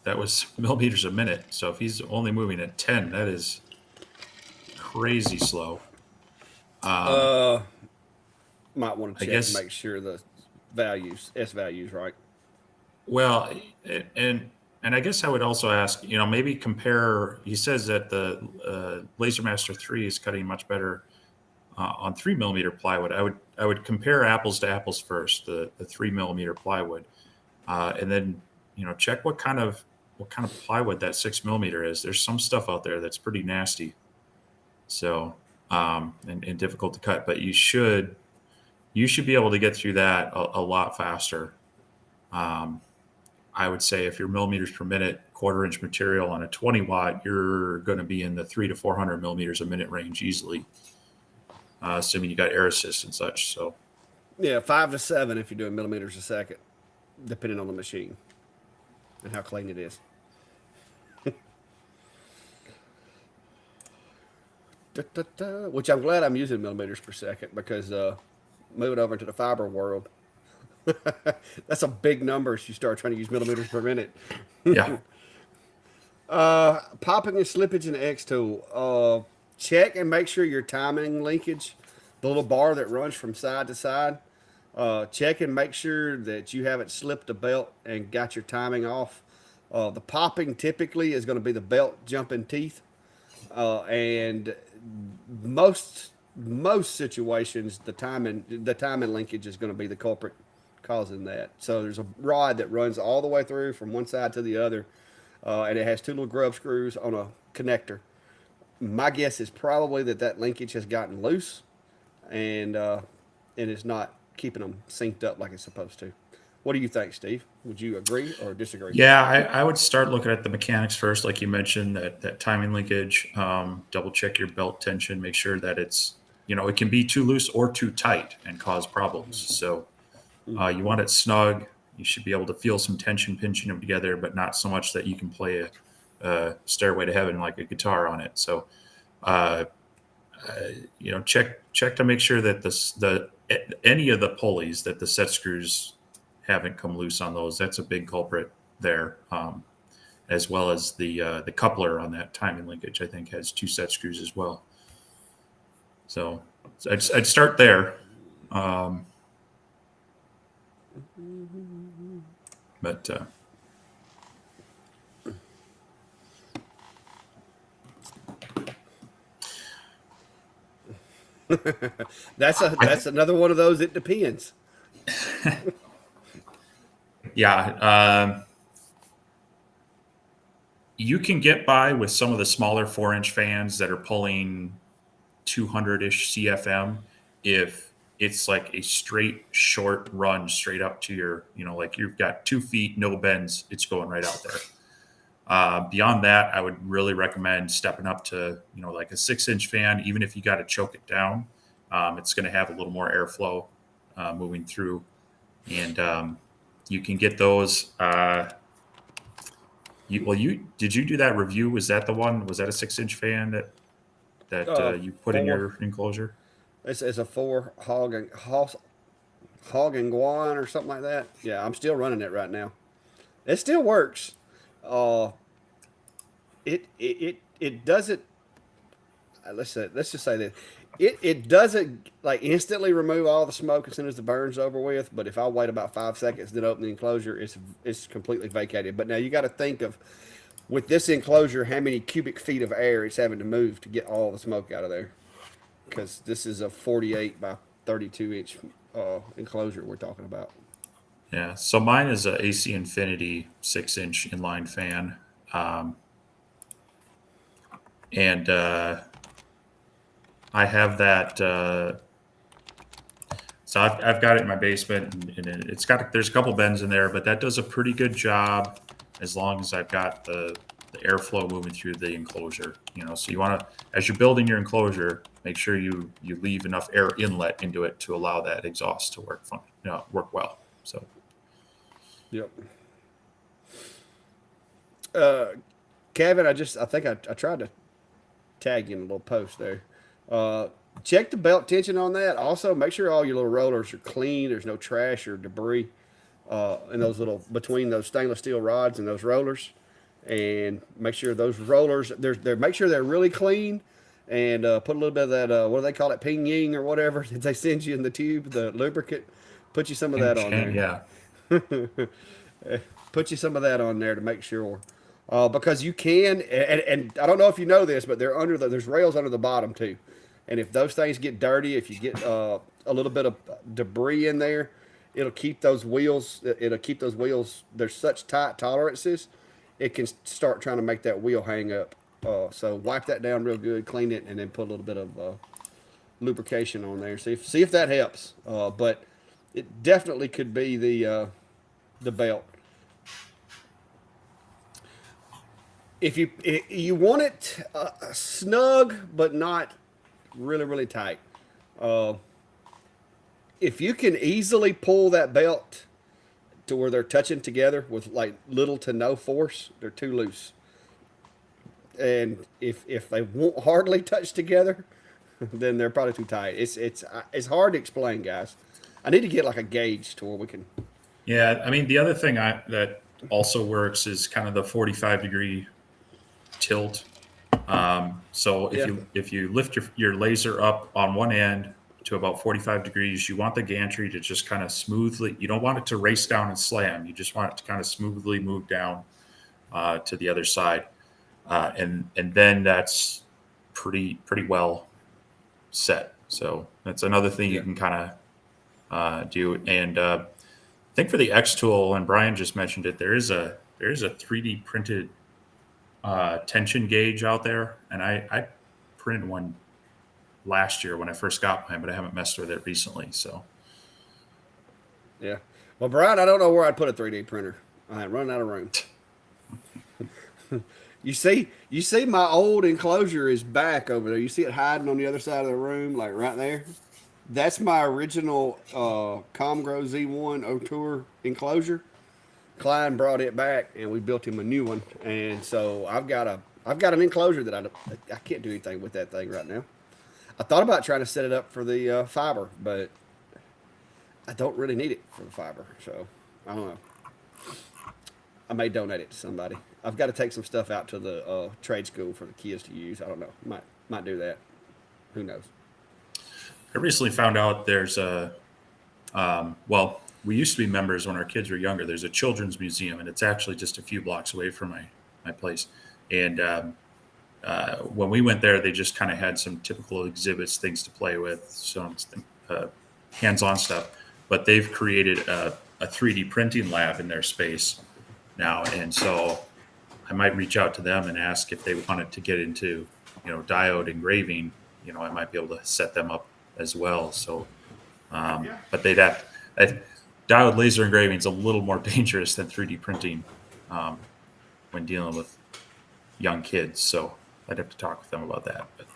was millimeters a minute. So if he's only moving at 10, that is crazy slow. Uh, might want I to check and guess. make sure the S values, right? Well, and I guess I would also ask, maybe compare. He says that the LaserMaster 3 is cutting much better on 3 millimeter plywood. I would compare apples to apples first, the 3 millimeter plywood, and then check what kind of plywood that 6 millimeter is. There's some stuff out there that's pretty nasty, so and difficult to cut, but you should be able to get through that a lot faster. Um, I would say if you're millimeters per minute, quarter-inch material on a 20 watt, you're going to be in the 300 to 400 millimeters a minute range easily, assuming you got air assist and such. So, Yeah, 5 to 7 if you're doing millimeters a second, depending on the machine and how clean it is. Which I'm glad I'm using millimeters per second because moving over into the fiber world, that's a big number if you start trying to use millimeters per minute. yeah, Popping and slippage in the X tool. Check and make sure your timing linkage, the little bar that runs from side to side, check and make sure that you haven't slipped a belt and got your timing off. The popping typically is going to be the belt jumping teeth, and most situations the timing linkage is going to be the culprit causing that. So there's a rod that runs all the way through from one side to the other, and it has two little grub screws on a connector. My guess is probably that linkage has gotten loose, and it's not keeping them synced up like it's supposed to. What do you think, Steve? Would you agree or disagree? yeah. I would start looking at the mechanics first, like you mentioned, that timing linkage. Double check your belt tension, make sure that it can be too loose or too tight and cause problems. So you want it snug. You should be able to feel some tension pinching them together, but not so much that you can play a Stairway to Heaven like a guitar on it. So, check to make sure that any of the pulleys, that the set screws haven't come loose on those. That's a big culprit there, as well as the coupler on that timing linkage. I think has two set screws as well. So I'd start there. But That's another one of those. It depends. yeah, you can get by with some of the smaller 4-inch fans that are pulling 200-ish CFM if it's like a straight short run straight up to your, like you've got 2 feet, no bends, it's going right out there. Beyond that, I would really recommend stepping up to, like a 6-inch fan, even if you got to choke it down. It's going to have a little more airflow moving through. And you can get those. Did you do that review? Was that the one? Was that a 6-inch fan that you put in 4. your enclosure? It's a 4 hog and guan or something like that. Yeah, I'm still running it right now. It still works. Uh, it doesn't. Let's just say that it doesn't like instantly remove all the smoke as soon as the burn's over with. But if I wait about 5 seconds, then open the enclosure, it's completely vacated. But now you got to think of with this enclosure how many cubic feet of air it's having to move to get all the smoke out of there. Because this is a 48 by 32 inch enclosure we're talking about. Yeah. So mine is a AC Infinity 6-inch inline fan. and I have that. So I've got it in my basement, and it's got there's a couple bends in there, but that does a pretty good job as long as I've got the airflow moving through the enclosure. So you want to, as you're building your enclosure, make sure you leave enough air inlet into it to allow that exhaust to work well. So Yep. Kevin, I think I tried to tag you in a little post there. Check the belt tension on that. Also, make sure all your little rollers are clean. There's no trash or debris in those little between those stainless steel rods and those rollers. And make sure those rollers make sure they're really clean. And put a little bit of that what do they call it, ping ying or whatever that they send you in the tube, the lubricant. Put you some of that on there. yeah, Put you some of that on there to make sure. Because you can, and I don't know if you know this, but they're there's rails under the bottom too, and if those things get dirty, if you get a little bit of debris in there, it'll keep those wheels. It'll keep those wheels. There's such tight tolerances, it can start trying to make that wheel hang up. So wipe that down real good, clean it, and then put a little bit of lubrication on there. See if that helps. But it definitely could be the belt. If you want it snug but not really tight, if you can easily pull that belt to where they're touching together with like little to no force, they're too loose. And if they won't hardly touch together, then they're probably too tight. It's hard to explain, guys. I need to get like a gauge to where we can. yeah. I mean, the other thing that also works is kind of the 45-degree tilt. So Yeah. if you lift your laser up on one end to about 45 degrees, you want the gantry to just kind of smoothly. You don't want it to race down and slam. You just want it to kind of smoothly move down to the other side, and then that's pretty well set. So that's another thing you can kind of do. And I think for the X tool, and Brian just mentioned it, there is a 3D printed tension gauge out there, and I printed one last year when I first got mine, but I haven't messed with it recently. So Yeah. Well, Brian, I don't know where I'd put a 3D printer. I'm running out of room. You see, my old enclosure is back over there. You see it hiding on the other side of the room, like right there. That's my original Comgrow Z1 O-Tour enclosure. Klein brought it back, and we built him a new one. And so I've got an enclosure that I can't do anything with that thing right now. I thought about trying to set it up for the fiber, but I don't really need it for the fiber. So I don't know. I may donate it to somebody. I've got to take some stuff out to the trade school for the kids to use. I don't know. Might do that. Who knows? I recently found out there's well, we used to be members when our kids were younger. There's a children's museum, and it's actually just a few blocks away from my place. And when we went there, they just kind of had some typical exhibits, things to play with, some hands-on stuff. But they've created a 3D printing lab in their space now, and so I might reach out to them and ask if they wanted to get into, diode engraving. I might be able to set them up as well. So, but diode laser engraving is a little more dangerous than 3D printing when dealing with young kids. So I'd have to talk with them about that. But.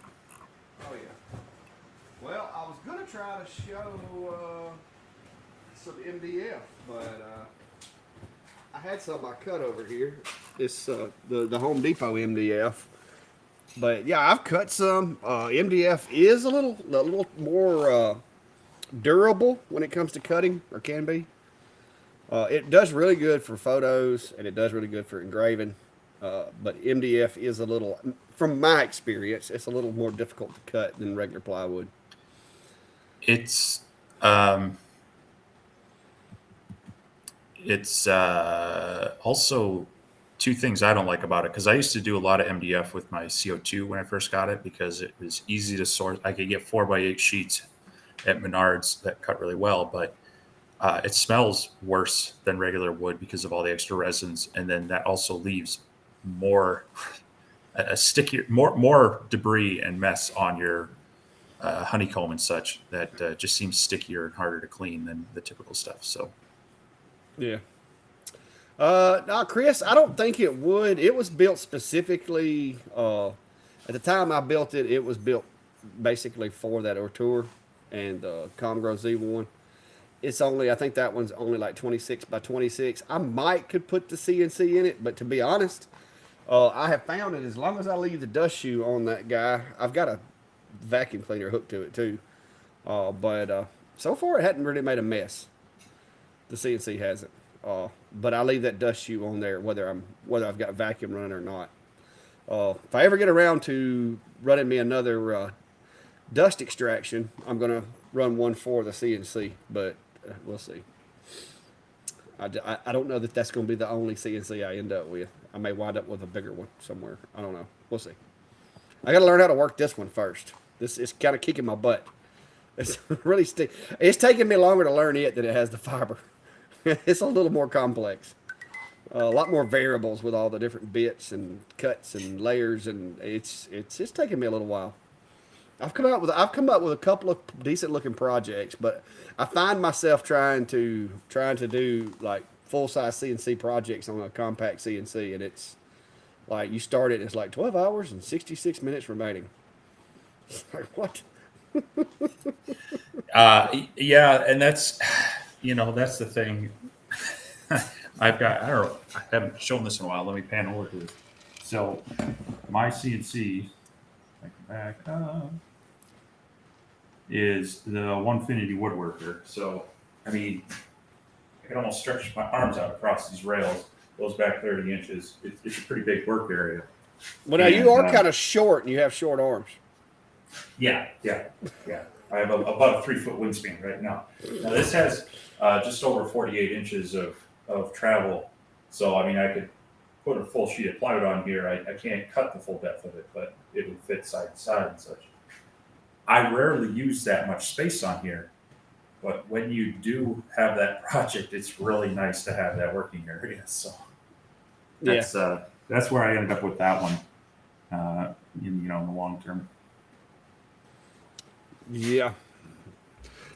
Oh yeah. Well, I was gonna try to show some MDF, but I had some I cut over here. It's the Home Depot MDF. But yeah, I've cut some. MDF is a little more durable when it comes to cutting, or can be. It does really good for photos, and it does really good for engraving. But MDF is a little, from my experience, it's a little more difficult to cut than regular plywood. It's also two things I don't like about it, because I used to do a lot of MDF with my CO2 when I first got it, because it was easy to source. I could get 4x8 sheets at Menards that cut really well, but it smells worse than regular wood because of all the extra resins, and then that also leaves more a stickier, more debris and mess on your honeycomb and such that just seems stickier and harder to clean than the typical stuff. So Yeah. No, Chris, I don't think it would. It was built specifically. At the time I built it, it was built basically for that Ortour and the Comgro Z1. It's only, I think that one's only like 26 by 26. I might could put the CNC in it, but to be honest, I have found it as long as I leave the dust shoe on that guy, I've got a vacuum cleaner hooked to it too. But so far it hadn't really made a mess. The CNC hasn't. But I leave that dust shoe on there whether I've got vacuum running or not. If I ever get around to running me another dust extraction, I'm gonna run one for the CNC, but we'll see. I don't know that that's going to be the only CNC I end up with. I may wind up with a bigger one somewhere. I don't know. We'll see. I got to learn how to work this one first. This is kind of kicking my butt. It's really it's taking me longer to learn it than it has the fiber. It's a little more complex. A lot more variables with all the different bits and cuts and layers, and it's taking me a little while. I've come up with a couple of decent looking projects, but I find myself trying to do like full size CNC projects on a compact CNC, and it's like you start it, and it's like 12 hours and 66 minutes remaining. It's like what? yeah, and that's that's the thing. I don't know, I haven't shown this in a while. Let me pan over to it. So my CNC, back up, is the Onefinity Woodworker. So I mean, I can almost stretch my arms out across these rails. Goes back 30 inches. It's a pretty big work area. Well, now you are kind of short, and you have short arms. Yeah. I have about a 3-foot wingspan right now. Now this has just over 48 inches of travel. So I mean, I could put a full sheet of plywood on here. I can't cut the full depth of it, but it would fit side to side and such. I rarely use that much space on here, but when you do have that project, it's really nice to have that working area. So that's where I ended up with that one. In the long term. Yeah.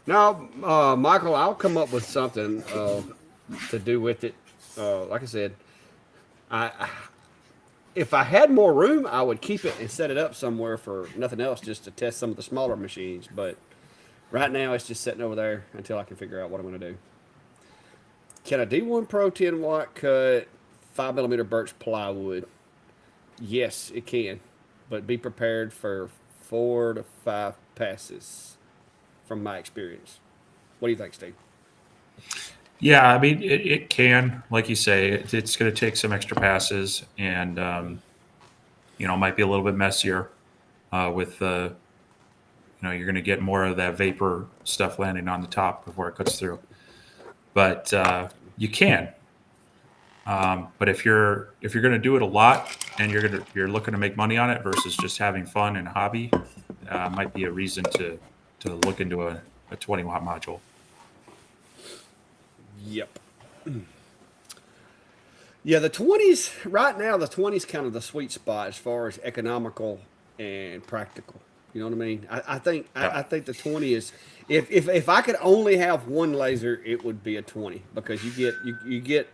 Now, Michael, I'll come up with something to do with it. Like I said, if I had more room, I would keep it and set it up somewhere for nothing else, just to test some of the smaller machines. But right now, it's just sitting over there until I can figure out what I'm going to do. Can a D1 Pro 10 watt cut 5mm birch plywood? Yes, it can, but be prepared for 4 to 5 passes. From my experience, what do you think, Steve? Yeah, I mean, it can, like you say, it's going to take some extra passes, and might be a little bit messier with you're going to get more of that vapor stuff landing on the top before it cuts through. But you can. But if you're going to do it a lot and you're looking to make money on it versus just having fun and a hobby, might be a reason to look into a 20 watt module. Yep. Yeah, the 20s, right now, the 20s kind of the sweet spot as far as economical and practical. You know what I mean? I think the 20 is, if I could only have one laser, it would be a 20, because you get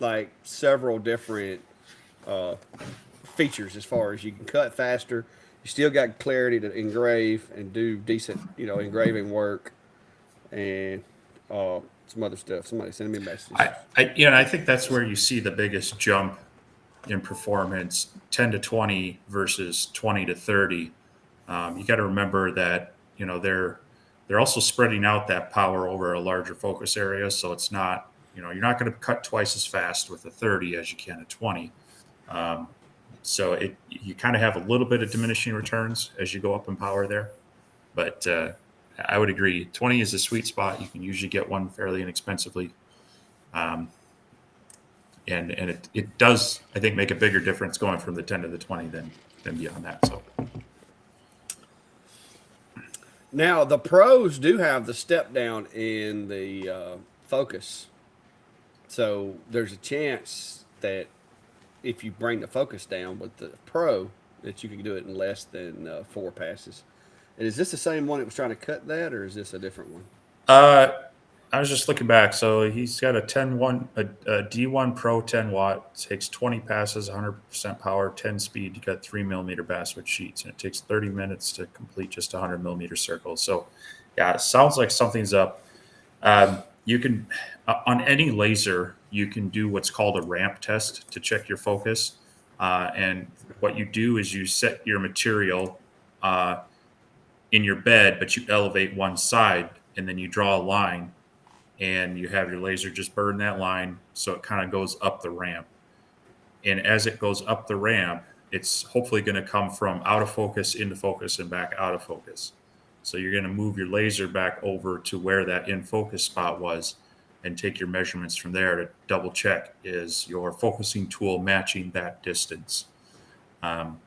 like several different features as far as you can cut faster. You still got clarity to engrave and do decent, engraving work, and some other stuff. Somebody send me a message. I think that's where you see the biggest jump in performance: 10 to 20 versus 20 to 30. You got to remember that they're also spreading out that power over a larger focus area, so it's not you're not going to cut twice as fast with a 30 as you can a 20. So you kind of have a little bit of diminishing returns as you go up in power there. But I would agree, 20 is a sweet spot. You can usually get one fairly inexpensively. And it does, I think, make a bigger difference going from the 10 to the 20 than beyond that. So now the pros do have the step down in the focus. So there's a chance that if you bring the focus down with the Pro, that you can do it in less than 4 passes. And is this the same one that was trying to cut that, or is this a different one? Uh, I was just looking back. So he's got a a D1 Pro 10 watt, takes 20 passes, 100% power, 10 speed. You got 3 millimeter basswood sheets, and it takes 30 minutes to complete just a 100 millimeter circle. So, yeah, it sounds like something's up. You can, on any laser, you can do what's called a ramp test to check your focus. And what you do is you set your material uh, in your bed, but you elevate one side, and then you draw a line, and you have your laser just burn that line, so it kind of goes up the ramp. And as it goes up the ramp, it's hopefully going to come from out of focus into focus and back out of focus. So you're going to move your laser back over to where that in focus spot was and take your measurements from there to double check, is your focusing tool matching that distance. Um,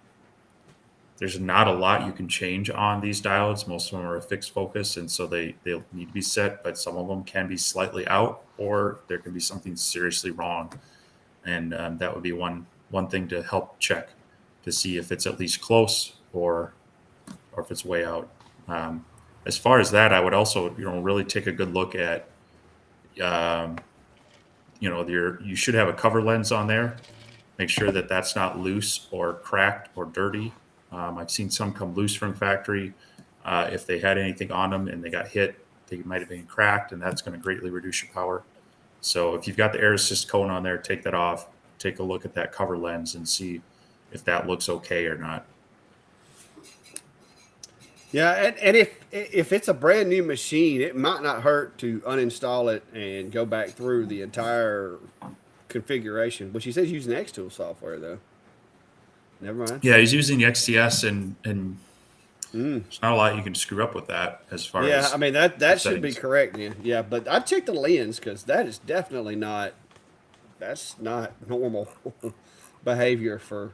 there's not a lot you can change on these diodes. Most of them are a fixed focus, and so they'll need to be set, but some of them can be slightly out, or there can be something seriously wrong. And that would be one thing to help check to see if it's at least close, or if it's way out. Um, as far as that, I would also really take a good look at um, you should have a cover lens on there. Make sure that that's not loose or cracked or dirty. I've seen some come loose from factory. If they had anything on them and they got hit, they might have been cracked, and that's going to greatly reduce your power. So if you've got the air assist cone on there, take that off. Take a look at that cover lens and see if that looks okay or not. Yeah, and if it's a brand new machine, it might not hurt to uninstall it and go back through the entire configuration. But she says using Xtool software though. Never mind. Yeah, he's using the XTS, and Mm. there's not a lot you can screw up with that as far Yeah, I as mean the that should be settings. correct then. Yeah, but I checked the lens because that is definitely not. That's not normal behavior for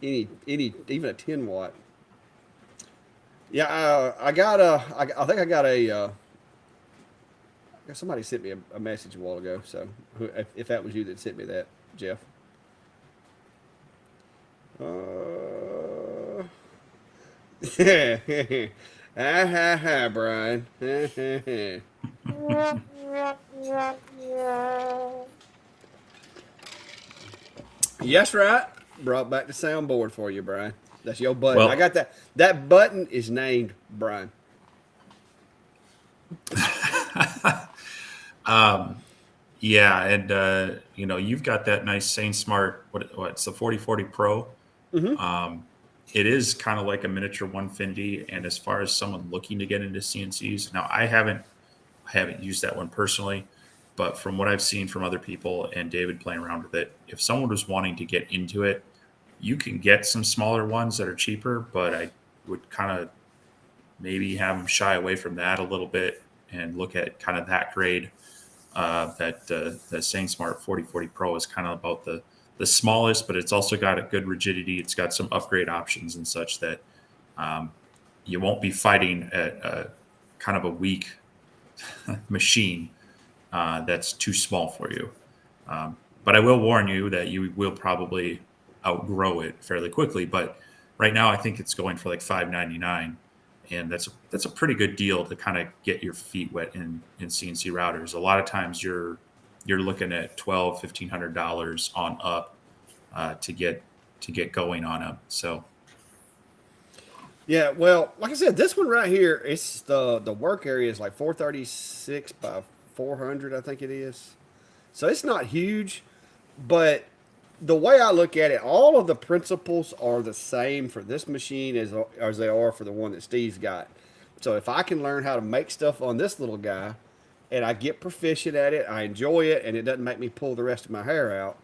any even a 10 watt. Yeah, I got a. I think I got a. Somebody sent me a message a while ago. So if that was you that sent me that, Jeff. Ha ha ha, Brian. Yes, right. Brought back the soundboard for you, Brian. That's your button. I Well, got that. That button is named Brian. yeah, and you've got that nice Sane Smart. What's the 4040 Pro? Mm-hmm. It is kind of like a miniature 150. And as far as someone looking to get into CNCs, now I haven't used that one personally, but from what I've seen from other people and David playing around with it, if someone was wanting to get into it, you can get some smaller ones that are cheaper, but I would kind of maybe have them shy away from that a little bit and look at kind of that grade. That Sane Smart 4040 Pro is kind of about the smallest, but it's also got a good rigidity. It's got some upgrade options and such that um, you won't be fighting a kind of a weak machine that's too small for you. But I will warn you that you will probably outgrow it fairly quickly. But right now, I think it's going for like $599, and that's a pretty good deal to kind of get your feet wet in CNC routers. A lot of times, you're looking at $1,200-$1,500 on up to get going on them. So Yeah, well, like I said, this one right here, it's the work area is like 436 by 400, I think it is. So it's not huge, but the way I look at it, all of the principles are the same for this machine as they are for the one that Steve's got. So if I can learn how to make stuff on this little guy, and I get proficient at it, I enjoy it, and it doesn't make me pull the rest of my hair out,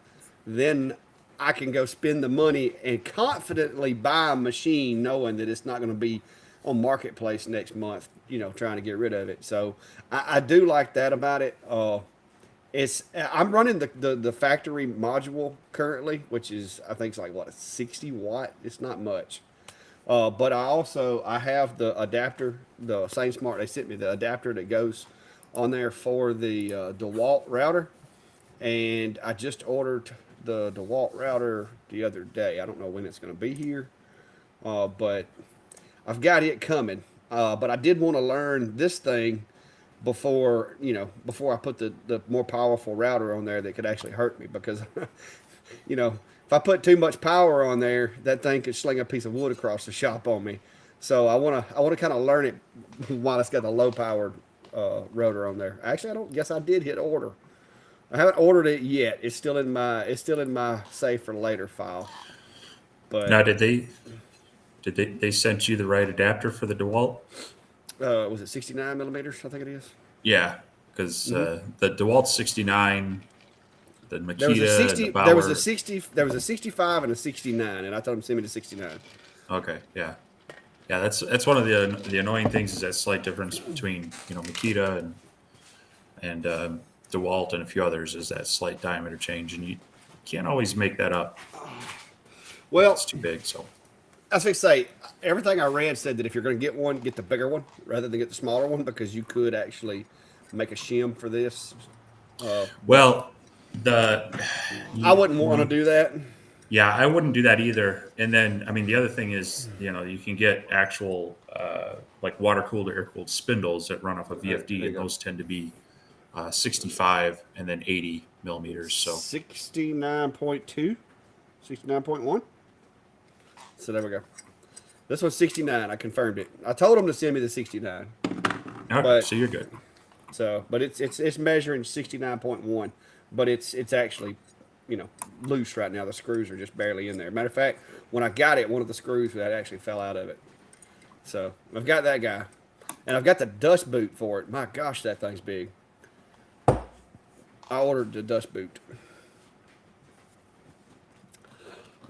then I can go spend the money and confidently buy a machine knowing that it's not going to be on marketplace next month, trying to get rid of it. So I do like that about it. I'm running the factory module currently, which is I think it's like what, a 60 watt. It's not much. But I have the adapter, the Same Smart. They sent me the adapter that goes on there for the DeWalt router, and I just ordered the DeWalt router the other day. I don't know when it's going to be here, but I've got it coming. But I did want to learn this thing before before I put the more powerful router on there that could actually hurt me because if I put too much power on there, that thing could sling a piece of wood across the shop on me. So I want to kind of learn it while it's got the low powered rotor on there. Actually, I don't guess I did hit order. I haven't ordered it yet. It's still in my save for later file. But Now, did they sent you the right adapter for the DeWalt? was it 69 millimeters? I think it is. Yeah, because the DeWalt 69, the There was a Makita, and the 60. There was a Bauer. 60. There was a 65 and a 69, and I told him to send me the 69. Okay, yeah, yeah. That's one of the annoying things is that slight difference between Makita and DeWalt and a few others is that slight diameter change, and you can't always make that up. Well, It's too big, so. I was going to say, everything I read said that if you're going to get one, get the bigger one rather than get the smaller one because you could actually make a shim for this. Well, I wouldn't want to do that. yeah, I wouldn't do that either. And then, I mean, the other thing is, you can get actual like water cooled or air cooled spindles that run off a There VFD, you and go. those tend to be 65 and then 80 millimeters. So 69.2, 69.1. So there we go. This was 69. I confirmed it. I told him to send me the 69. okay, But so you're good. but it's measuring 69.1, but it's actually loose right now. The screws are just barely in there. Matter of fact, when I got it, one of the screws that actually fell out of it. So I've got that guy, and I've got the dust boot for it. My gosh, that thing's big. I ordered the dust boot.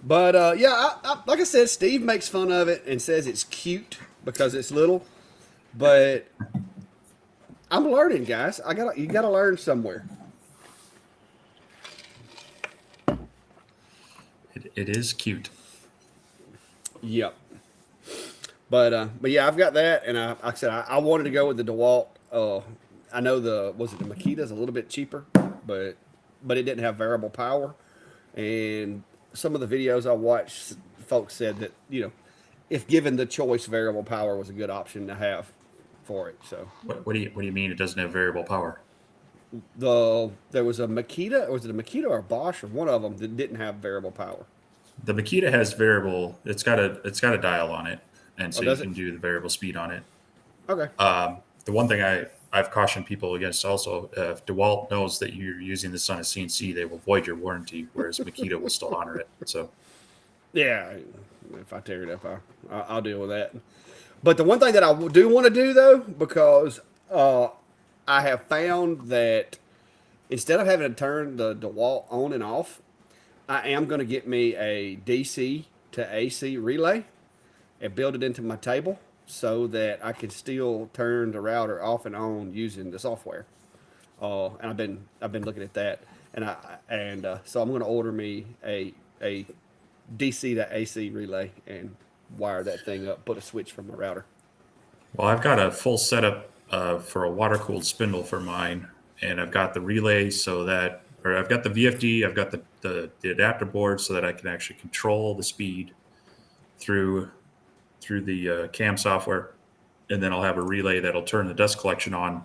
But yeah, like I said, Steve makes fun of it and says it's cute because it's little. But I'm learning, guys. You gotta learn somewhere. It is cute. Yep. But yeah, I've got that, and like I said, I wanted to go with the DeWalt. I know the Makita's a little bit cheaper, but it didn't have variable power, and some of the videos I watched, folks said that if given the choice, variable power was a good option to have for it. So What do you mean it doesn't have variable power? there was a Makita, or was it a Makita or a Bosch or one of them that didn't have variable power? The Makita has variable. It's got a dial on it, and Oh, so you does it? can do the variable speed on it. Okay. The one thing I've cautioned people against also, if DeWalt knows that you're using this on a CNC, they will void your warranty, whereas Makita will still honor it. So Yeah, if I tear it up, I'll deal with that. But the one thing that I do want to do though, because I have found that instead of having to turn the DeWalt on and off, I am going to get me a DC to AC relay and build it into my table so that I can still turn the router off and on using the software. And I've been looking at that, and so I'm going to order me a DC to AC relay and wire that thing up. Put a switch from my router. well, I've got a full setup for a water cooled spindle for mine, and I've got the relay or I've got the VFD, I've got the adapter board so that I can actually control the speed through the CAM software, and then I'll have a relay that'll turn the dust collection on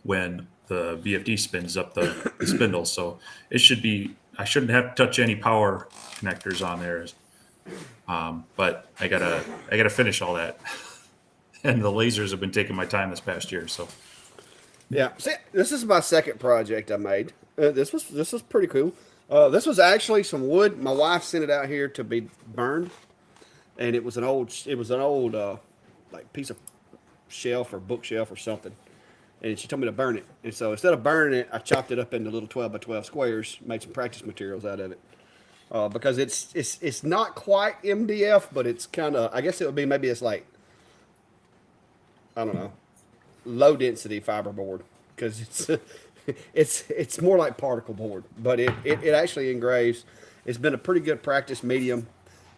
when the VFD spins up the spindle. So it should be, I shouldn't have to touch any power connectors on there. But I gotta finish all that. And the lasers have been taking my time this past year. So Yeah, see, this is my second project I made. This was pretty cool. This was actually some wood. My wife sent it out here to be burned, and it was an old like piece of shelf or bookshelf or something. And she told me to burn it. And so instead of burning it, I chopped it up into little 12 by 12 squares, made some practice materials out of it. Because it's not quite MDF, but it's kind of, I guess it would be, maybe it's like, I don't know, low density fiberboard, because it's more like particle board, but it actually engraves. It's been a pretty good practice medium.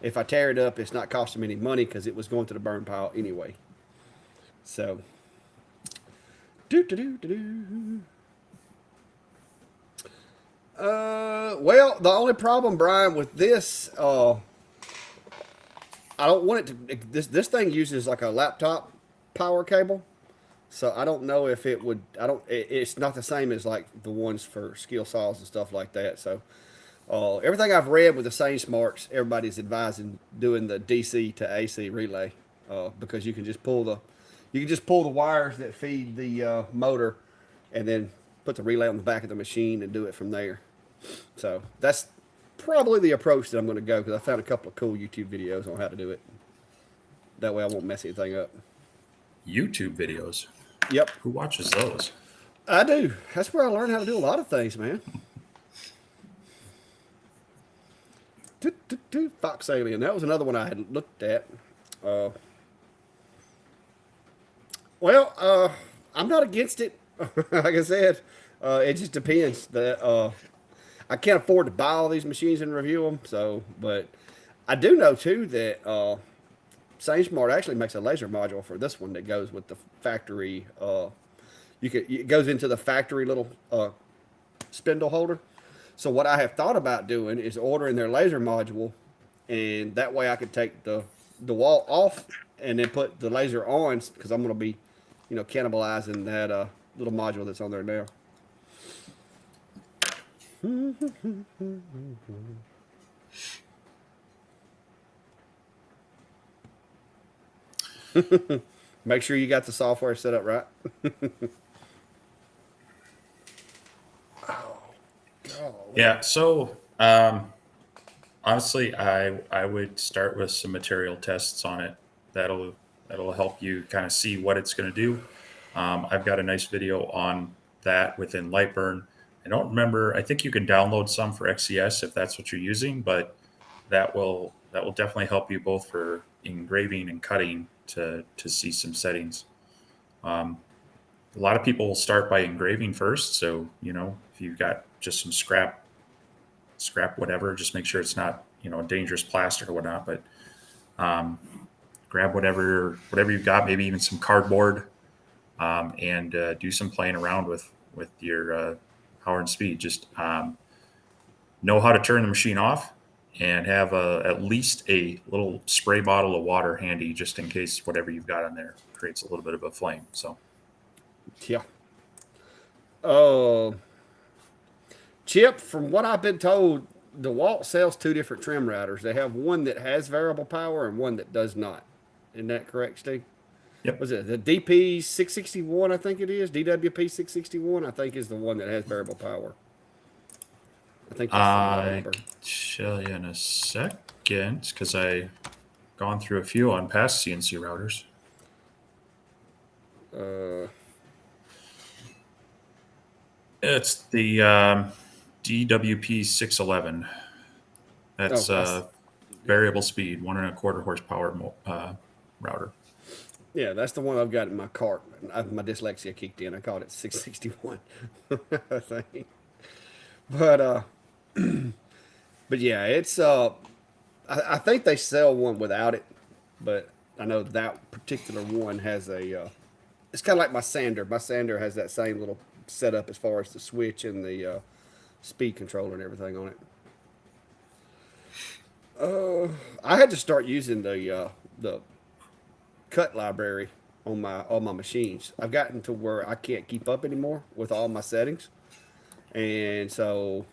If I tear it up, it's not costing me any money because it was going to the burn pile anyway. So, do do do do do. Well, the only problem, Brian, with this, I don't want it to. This thing uses like a laptop power cable, so I don't know if it would. I don't. It's not the same as like the ones for skill saws and stuff like that. So, everything I've read with the Sane Smarts, everybody's advising doing the DC to AC relay, because you can just pull the wires that feed the motor, and then put the relay on the back of the machine and do it from there. So that's probably the approach that I'm going to go, because I found a couple of cool YouTube videos on how to do it. That way I won't mess anything up. YouTube videos. Yep, Who watches those? I do. That's where I learned how to do a lot of things, man. Fox Alien. That was another one I had looked at. Uh, I'm not against it. Like I said, it just depends. I can't afford to buy all these machines and review them. So, but I do know too that SaneSmart actually makes a laser module for this one that goes with the factory. It goes into the factory little spindle holder. So what I have thought about doing is ordering their laser module, and that way I could take the wall off and then put the laser on, because I'm going to be, cannibalizing that little module that's on there now. Make sure you got the software set up right. Yeah. So honestly, I would start with some material tests on it. That'll help you kind of see what it's going to do. I've got a nice video on that within Lightburn. I don't remember. I think you can download some for XCS if that's what you're using, but that will definitely help you both for engraving and cutting to see some settings. A lot of people will start by engraving first. So if you've got just some scrap whatever, just make sure it's not dangerous plastic or whatnot. But grab whatever you've got, maybe even some cardboard, and do some playing around with your power and speed. Just know how to turn the machine off, and have at least a little spray bottle of water handy, just in case whatever you've got on there creates a little bit of a flame. So Yeah. Chip, from what I've been told, DeWalt sells two different trim routers. They have one that has variable power and one that does not. Isn't that correct, Steve? yep. Was it the DP 661? I think it is. DWP 661, I think, is the one that has variable power. I think that's the I number. tell you in a second, because I've gone through a few on past CNC routers. It's the DWP 611. That's variable speed, 1.25 horsepower router. Yeah, that's the one I've got in my cart. My dyslexia kicked in. I called it 661. I think. But but yeah, it's I think they sell one without it, but I know that particular one has a it's kind of like my sander. My sander has that same little setup as far as the switch and the speed controller and everything on it. I had to start using the cut library on my machines. I've gotten to where I can't keep up anymore with all my settings, and so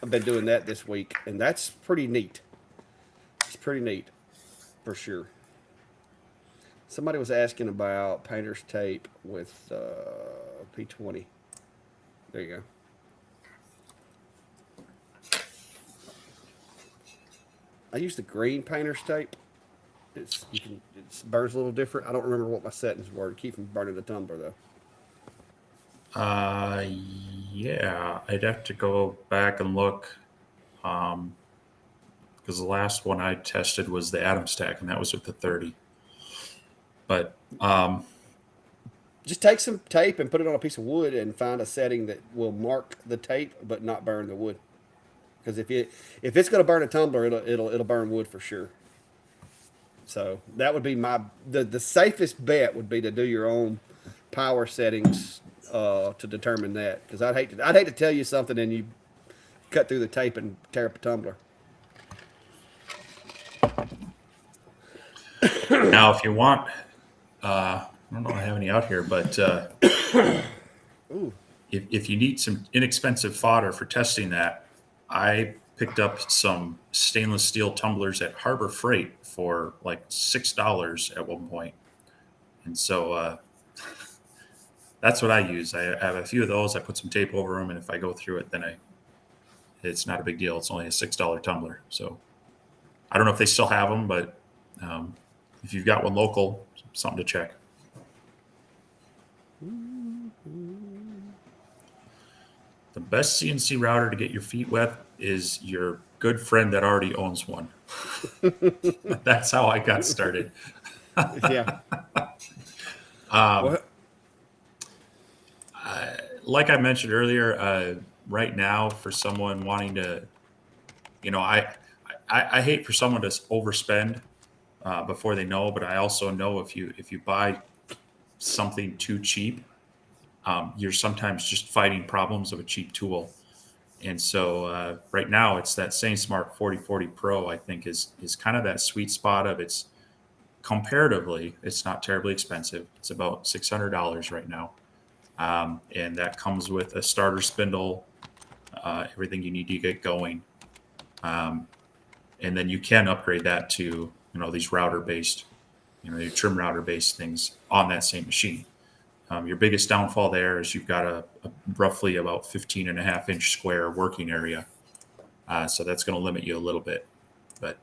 I've been doing that this week, and that's pretty neat. It's pretty neat, for sure. Somebody was asking about painter's tape with P20. There you go. I use the green painter's tape. It burns a little different. I don't remember what my settings were to keep from burning the tumbler though. Yeah, I'd have to go back and look, because the last one I tested was the Atom Stack, and that was with the 30. But just take some tape and put it on a piece of wood and find a setting that will mark the tape but not burn the wood. Because if it's going to burn a tumbler, it'll burn wood for sure. So that would be the safest bet would be to do your own power settings to determine that. Because I'd hate to tell you something and you cut through the tape and tear up a tumbler. Now, if you want, I don't know if I have any out here, but Ooh, if you need some inexpensive fodder for testing that, I picked up some stainless steel tumblers at Harbor Freight for like $6 at one point, and so that's what I use. I have a few of those. I put some tape over them, and if I go through it, then it's not a big deal. It's only a $6 tumbler. So I don't know if they still have them, but um, if you've got one local, something to check. The best CNC router to get your feet wet is your good friend that already owns one. That's how I got started. yeah. Um, Well, like I mentioned earlier, right now for someone wanting to, you know, I hate for someone to overspend before they know, but I also know if you buy something too cheap, you're sometimes just fighting problems of a cheap tool. And so right now, it's that same Smart 4040 Pro. I think is kind of that sweet spot of it's comparatively, it's not terribly expensive. It's about $600 right now, and that comes with a starter spindle, everything you need to get going, um, and then you can upgrade that to these router based, your trim router based things on that same machine. Your biggest downfall there is you've got a roughly about 15 and a half inch square working area. So that's going to limit you a little bit. But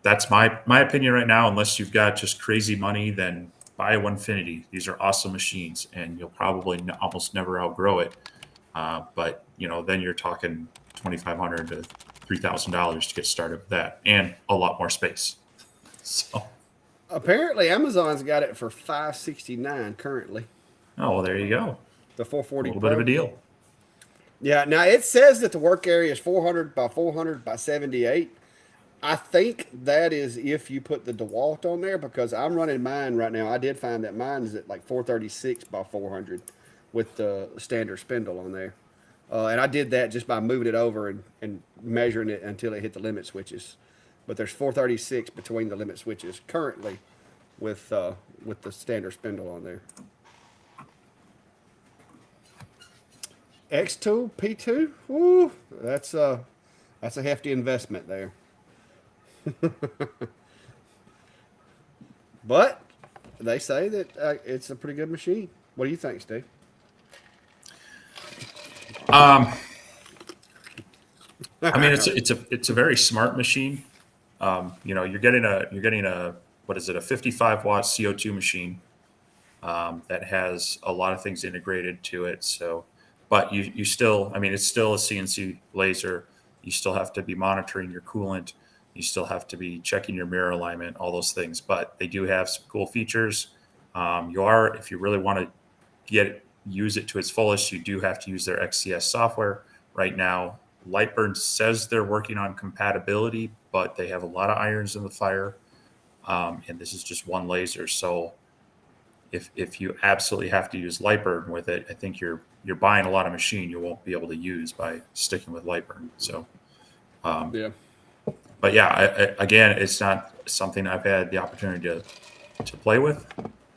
that's my opinion right now. Unless you've got just crazy money, then buy a Onefinity. These are awesome machines, and you'll probably almost never outgrow it. But then you're talking $2,500 to $3,000 to get started with that, and a lot more space. So, apparently Amazon's got it for $569 currently. oh well, there you go. The A 440 little bit of a Pro. deal. Yeah. Now it says that the work area is 400 by 400 by 78. I think that is if you put the DeWalt on there because I'm running mine right now. I did find that mine is at like 436 by 400 with the standard spindle on there. And I did that just by moving it over and measuring it until it hit the limit switches. But there's 436 between the limit switches currently with the standard spindle on there. X2 P2, woo, that's a hefty investment there. But they say that it's a pretty good machine. What do you think, Steve? Um, I mean, it's a very smart machine. You're getting a what is it, a 55-watt CO2 machine that has a lot of things integrated to it. So, but you still, I mean, it's still a CNC laser. You still have to be monitoring your coolant. You still have to be checking your mirror alignment, all those things. But they do have some cool features. If you really want to use it to its fullest, you do have to use their XCS software. Right now, Lightburn says they're working on compatibility, but they have a lot of irons in the fire, and this is just one laser. So if you absolutely have to use Lightburn with it, I think you're buying a lot of machine you won't be able to use by sticking with Lightburn. So, Yeah. but yeah, again, it's not something I've had the opportunity to play with.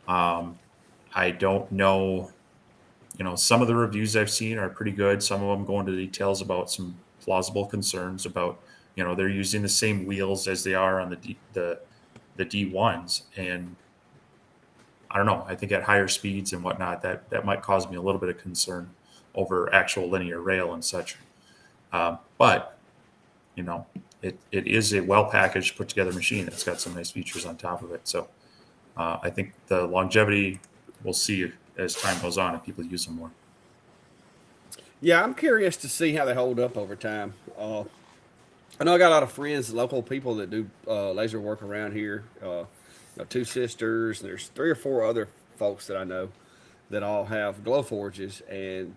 I don't know. Some of the reviews I've seen are pretty good. Some of them go into details about some plausible concerns about, they're using the same wheels as they are on the D1s. And I don't know, I think at higher speeds and whatnot, that might cause me a little bit of concern over actual linear rail and such. But, it is a well-packaged, put together machine that's got some nice features on top of it. So I think the longevity we'll see as time goes on and people use them more. Yeah, I'm curious to see how they hold up over time. I know I got a lot of friends, local people that do laser work around here. Two sisters, and there's three or four other folks that I know that all have glow forges, and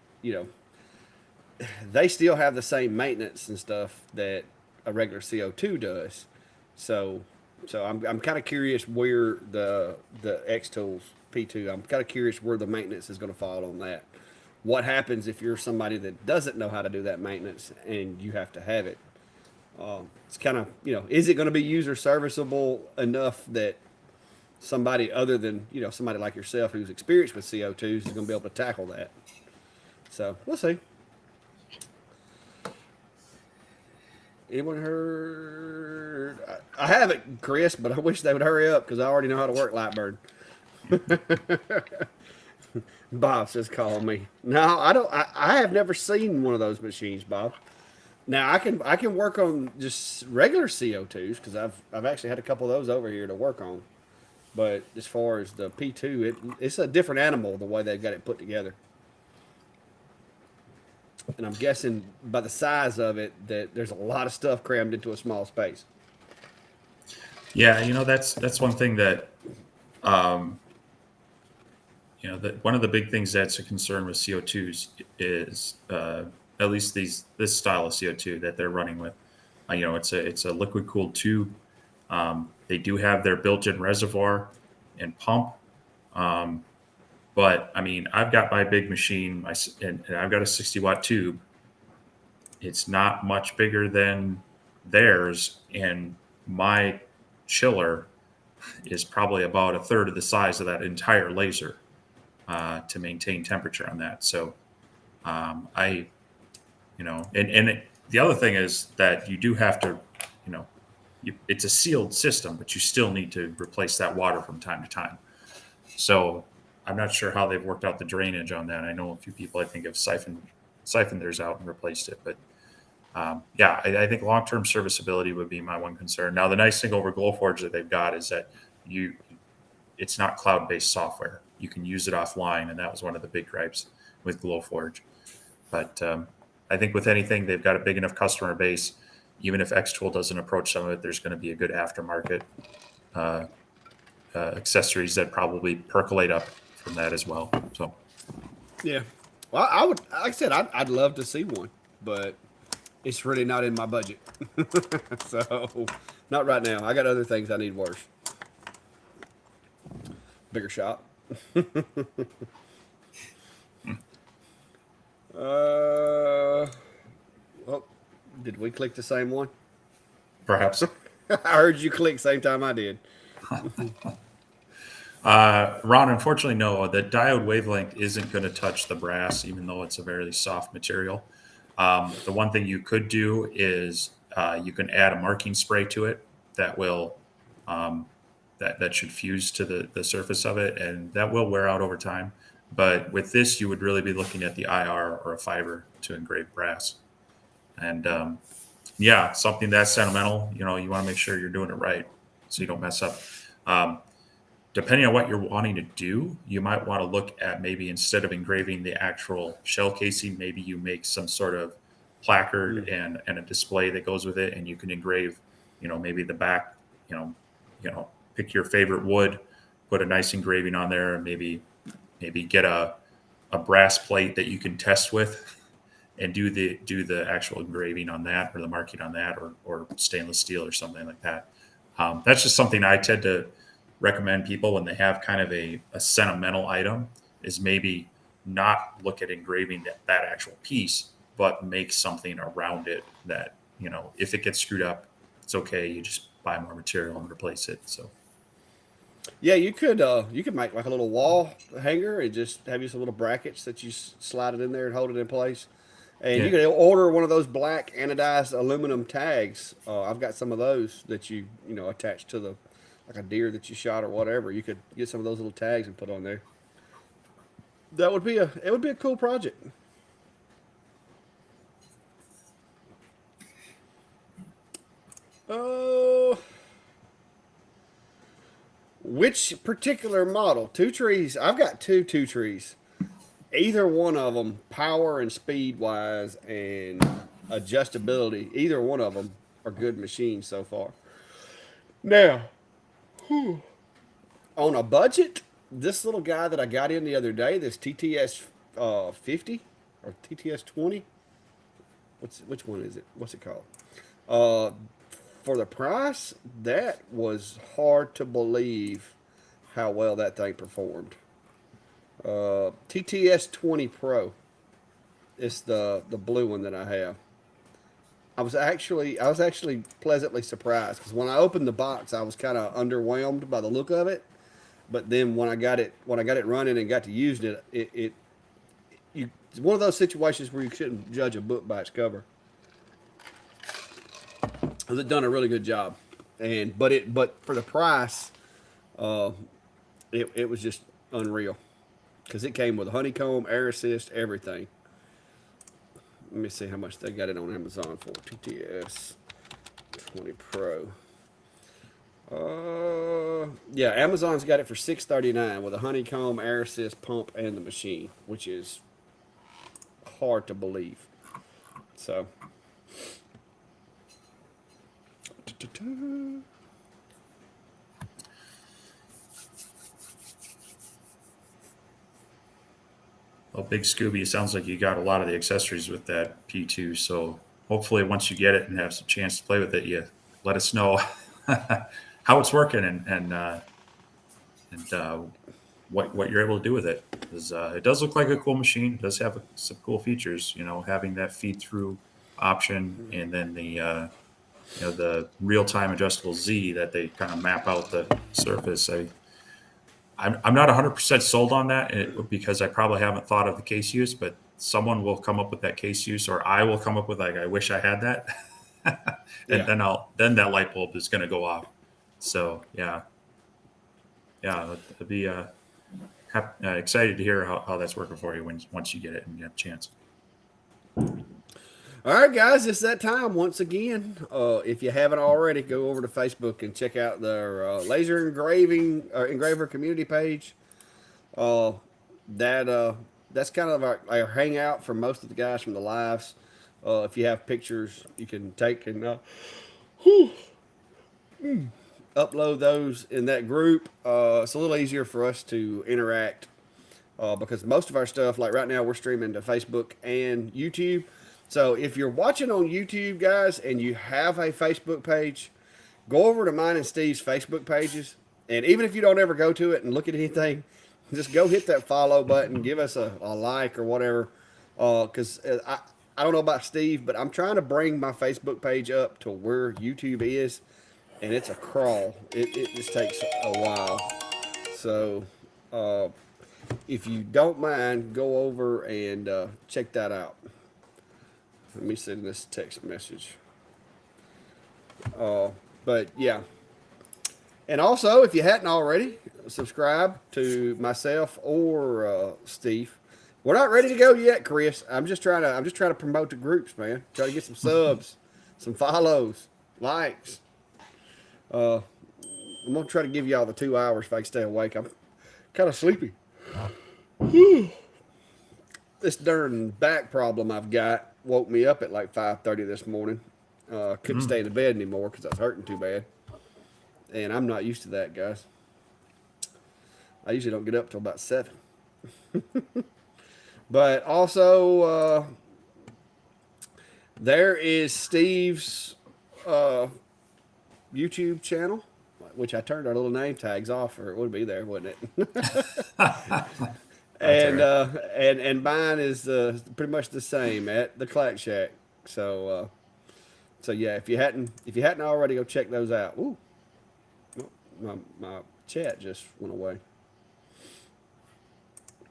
they still have the same maintenance and stuff that a regular CO2 does. So, so I'm kind of curious where the X Tools P2. I'm kind of curious where the maintenance is going to fall on that. what happens if you're somebody that doesn't know how to do that maintenance and you have to have it. It's kind of, is it going to be user serviceable enough that somebody other than, somebody like yourself who's experienced with CO2s is going to be able to tackle that? So we'll see. Anyone heard? I haven't, Chris, but I wish they would hurry up because I already know how to work Lightburn. Bob says, call me. No, I don't. I have never seen one of those machines, Bob. Now I can work on just regular CO2s because I've actually had a couple of those over here to work on. But as far as the P2, it's a different animal the way they've got it put together. And I'm guessing by the size of it that there's a lot of stuff crammed into a small space. Yeah, that's one thing that um, that one of the big things that's a concern with CO2s is at least this style of CO2 that they're running with. It's a liquid cooled tube. They do have their built-in reservoir and pump. Um, but I mean, I've got my big machine, and I've got a 60-watt tube. It's not much bigger than theirs, and my chiller is probably about a third of the size of that entire laser to maintain temperature on that. So I, the other thing is that you do have to, you know, it's a sealed system, but you still need to replace that water from time to time. So I'm not sure how they've worked out the drainage on that. I know a few people I think have siphoned theirs out and replaced it, but yeah, I think long-term serviceability would be my one concern. Now, the nice thing over Glowforge that they've got is that it's not cloud-based software. You can use it offline, and that was one of the big gripes with Glowforge. But I think with anything, they've got a big enough customer base. Even if Xtool doesn't approach some of it, there's going to be a good aftermarket accessories that probably percolate up from that as well. So, Yeah. Well, I would, like I said, I'd love to see one, but it's really not in my budget. So, not right now. I got other things I need worse. Bigger shop. Well, did we click the same one? perhaps. I heard you click same time I did. Ron, unfortunately, no. The diode wavelength isn't going to touch the brass, even though it's a very soft material. The one thing you could do is you can add a marking spray to it that will that should fuse to the surface of it, and that will wear out over time. But with this, you would really be looking at the IR or a fiber to engrave brass. And yeah, something that's sentimental, you want to make sure you're doing it right so you don't mess up. Depending on what you're wanting to do, you might want to look at maybe instead of engraving the actual shell casing, maybe you make some sort of placard and a display that goes with it, and you can engrave, maybe the back, pick your favorite wood, put a nice engraving on there, and maybe get a brass plate that you can test with and do the actual engraving on that or the marking on that or stainless steel or something like that. That's just something I tend to recommend people when they have kind of a sentimental item is maybe not look at engraving that actual piece, but make something around it that, if it gets screwed up, it's okay. You just buy more material and replace it. So. Yeah, you could make like a little wall hanger and just have you some little brackets that you slide it in there and hold it in place. And Yeah. you can order one of those black anodized aluminum tags. I've got some of those that you attach to the like a deer that you shot or whatever. You could get some of those little tags and put on there. It would be a cool project. Oh, which particular model? Two trees. I've got two trees. Either one of them, power and speed wise and adjustability, either one of them are good machines so far. Now, on a budget, this little guy that I got in the other day, this TTS 50 or TTS 20, which one is it? What's it called? Uh, for the price, that was hard to believe how well that thing performed. TTS 20 Pro. It's the blue one that I have. I was actually pleasantly surprised because when I opened the box, I was kind of underwhelmed by the look of it. But then when I got it running and got to using it, it's one of those situations where you shouldn't judge a book by its cover. Because it done a really good job, but for the price, uh, it was just unreal. Because it came with honeycomb, air assist, everything. Let me see how much they got it on Amazon for. TTS 20 Pro. Yeah, Amazon's got it for $6.39 with a honeycomb, air assist pump, and the machine, which is hard to believe. So, Well, Big Scooby, it sounds like you got a lot of the accessories with that P2. So hopefully, once you get it and have some chance to play with it, you let us know how it's working and what you're able to do with it. Because it does look like a cool machine. It does have some cool features. You know, having that feed through option, and then the real time adjustable Z that they kind of map out the surface. I'm not 100% sold on that because I probably haven't thought of the case use, but someone will come up with that case use, or I will come up with like, I wish I had that. And yeah. then that light bulb is going to go off. So yeah, I'd be excited to hear how that's working for you once you get it and you have a chance. All right, guys, it's that time once again. If you haven't already, go over to Facebook and check out their laser engraving engraver community page. Uh, that's kind of our hangout for most of the guys from the lives. If you have pictures, you can take and upload those in that group. It's a little easier for us to interact because most of our stuff, like right now, we're streaming to Facebook and YouTube. So if you're watching on YouTube, guys, and you have a Facebook page, go over to mine and Steve's Facebook pages. And even if you don't ever go to it and look at anything, just go hit that follow button, give us a like or whatever. Because I don't know about Steve, but I'm trying to bring my Facebook page up to where YouTube is, and it's a crawl. It just takes a while. So uh, if you don't mind, go over and check that out. Let me send this text message. But yeah. And also, if you hadn't already, subscribe to myself or Steve. We're not ready to go yet, Chris. I'm just trying to promote the groups, man. Try to get some subs, some follows, likes. I'm gonna try to give y'all the 2 hours if I can stay awake. I'm kind of sleepy. This darn back problem I've got woke me up at like 5:30 this morning. Couldn't stay in the bed anymore because I was hurting too bad. And I'm not used to that, guys. I usually don't get up till about 7. But also, there is Steve's YouTube channel, which I turned our little name tags off, or it would be there, wouldn't it? That's and all right. and mine is pretty much the same at the Clack Shack. So yeah, if you hadn't already, go check those out. Ooh, my chat just went away.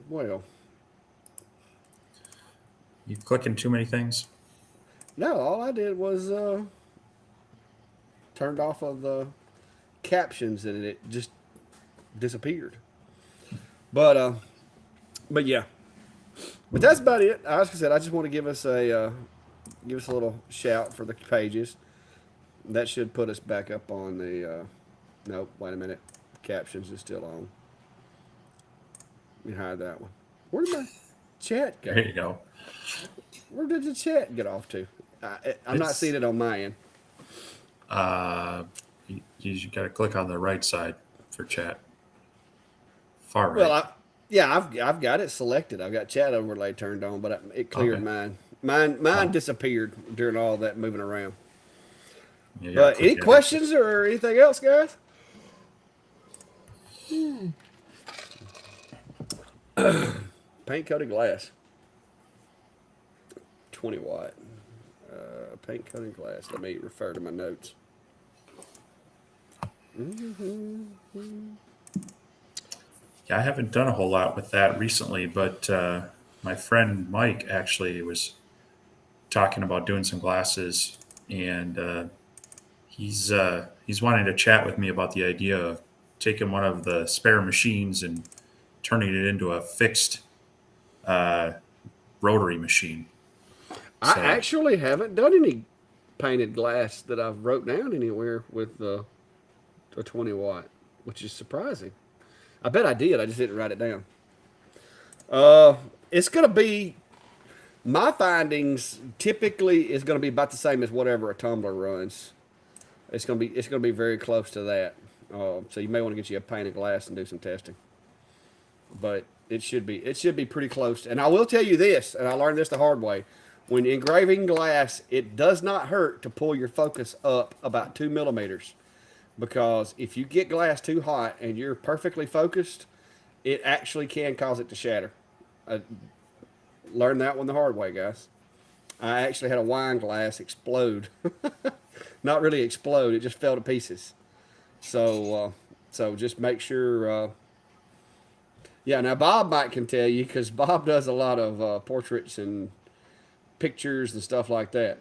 Well, You clicking too many things? no, all I did was turned off of the captions and it just disappeared. But but yeah, but that's about it. As I said, I just want to give us a little shout for the pages. That should put us back up on the. Nope, wait a minute. Captions is still on. Let me hide that one. Where did my chat go? There you go. Where did the chat get off to? I'm not It's seeing it on my end. you got to click on the right side for chat. Far right. Well, yeah, I've got it selected. I've got chat overlay turned on, but it cleared Okay. mine. Mine Oh, disappeared during all that moving around. yeah, you got to But any click every. questions or anything else, guys? Paint coated glass. 20 watt. Paint coating glass. Let me refer to my notes. Yeah, I haven't done a whole lot with that recently, but my friend Mike actually was talking about doing some glasses, and he's wanting to chat with me about the idea of taking one of the spare machines and turning it into a fixed uh, rotary machine. I So actually haven't done any painted glass that I've wrote down anywhere with a 20 watt, which is surprising. I bet I did. I just didn't write it down. It's gonna be my findings. Typically, is gonna be about the same as whatever a tumbler runs. It's gonna be very close to that. So you may want to get you a painted glass and do some testing. But it should be pretty close. And I will tell you this, and I learned this the hard way. When engraving glass, it does not hurt to pull your focus up about 2 millimeters, because if you get glass too hot and you're perfectly focused, it actually can cause it to shatter. I learned that one the hard way, guys. I actually had a wine glass explode. Not really explode; it just fell to pieces. So just make sure. Yeah, now Bob might can tell you, because Bob does a lot of portraits and pictures and stuff like that.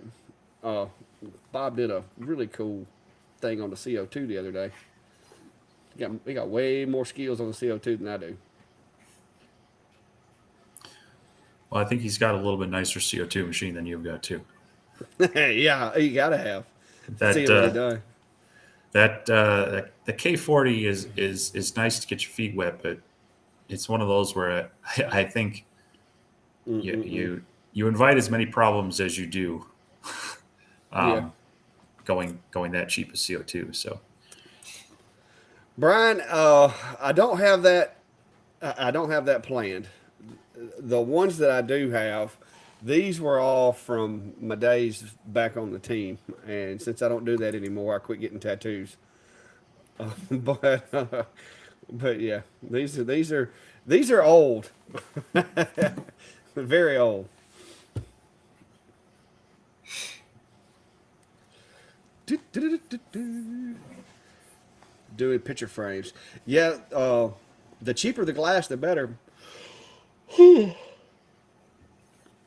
Uh, Bob did a really cool thing on the CO2 the other day. He got way more skills on the CO2 than I do. well, I think he's got a little bit nicer CO2 machine than you've got too. Yeah, you gotta have. See That what he done. the K40 is nice to get your feet wet, but it's one of those where I think you invite as many problems as you do Yeah, um, going that cheap as CO2. So Brian. I don't have that. I don't have that planned. The ones that I do have, these were all from my days back on the team, and since I don't do that anymore, I quit getting tattoos. But but yeah, these are old, very old. Doing picture frames. Yeah, the cheaper the glass, the better.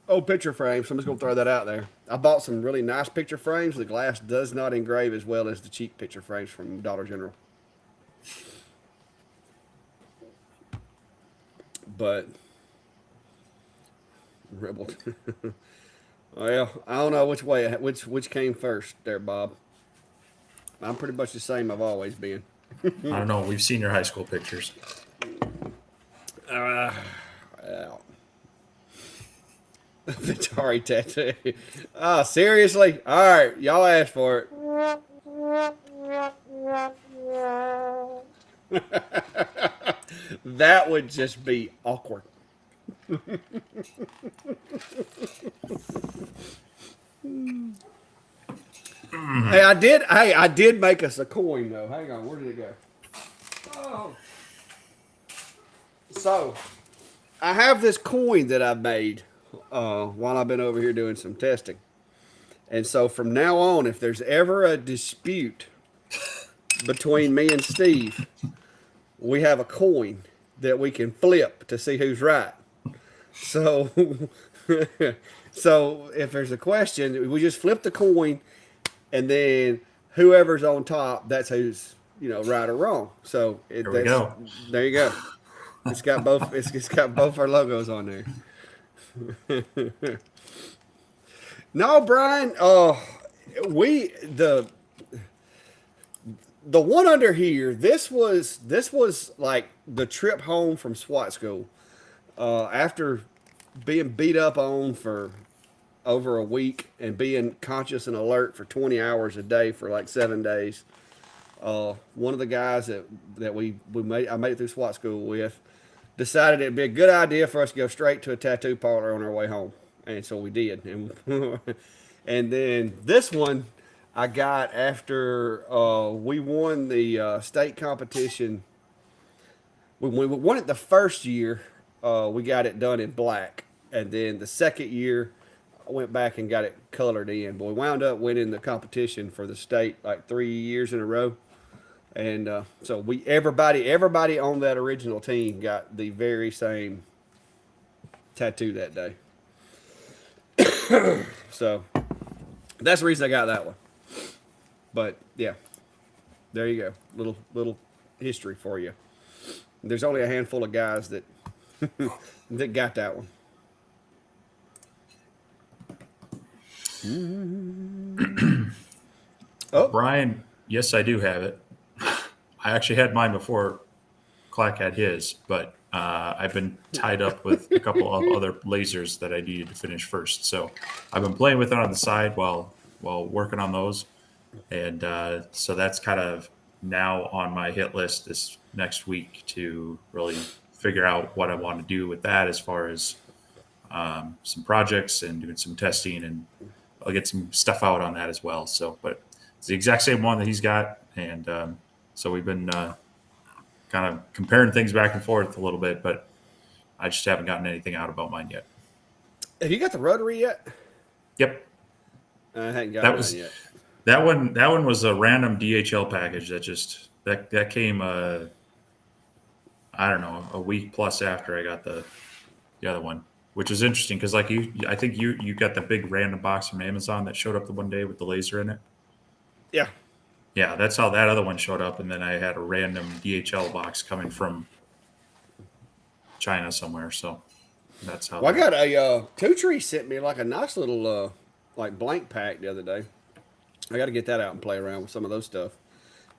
Oh, picture frames. So I'm just gonna throw that out there. I bought some really nice picture frames. The glass does not engrave as well as the cheap picture frames from Dollar General. But Rebel. Well, I don't know which came first there, Bob. I'm pretty much the same I've always been. I don't know. We've seen your high school pictures. Well, Atari tattoo. Oh, seriously? All right, y'all asked for it. That would just be awkward. Hey, I did make us a coin though. Hang on, where did it go? Oh. So, I have this coin that I've made while I've been over here doing some testing. And so from now on, if there's ever a dispute between me and Steve, we have a coin that we can flip to see who's right. So, so if there's a question, we just flip the coin, and then whoever's on top, that's who's right or wrong. So There we go. there you go. It's got both. It's got both our logos on there. No, Brian. We the one under here. This was like the trip home from SWAT school. After being beat up on for over a week and being conscious and alert for 20 hours a day for like 7 days. One of the guys that I made it through SWAT school with decided it'd be a good idea for us to go straight to a tattoo parlor on our way home, and so we did. And then this one I got after we won the state competition. When we won it the first year, we got it done in black, and then the second year I went back and got it colored in. But we wound up winning the competition for the state like 3 years in a row. And so everybody on that original team got the very same tattoo that day. So that's the reason I got that one. But yeah, there you go. Little history for you. There's only a handful of guys that that got that one. Oh, Brian, yes, I do have it. I actually had mine before Clack had his, but I've been tied up with a couple of other lasers that I needed to finish first. So I've been playing with it on the side while working on those, and so that's kind of now on my hit list this next week to really figure out what I want to do with that as far as some projects and doing some testing, and I'll get some stuff out on that as well. So, but it's the exact same one that he's got, and so we've been kind of comparing things back and forth a little bit, but I just haven't gotten anything out about mine yet. have you got the rotary yet? Yep, I hadn't got that mine was yet. that one. That one was a random DHL package that came. I don't know, a week plus after I got the other one, which is interesting because like I think you got the big random box from Amazon that showed up the one day with the laser in it. Yeah. Yeah, that's how that other one showed up, and then I had a random DHL box coming from China somewhere. So that's how. Well, I got a Two Tree sent me like a nice little like blank pack the other day. I got to get that out and play around with some of those stuff.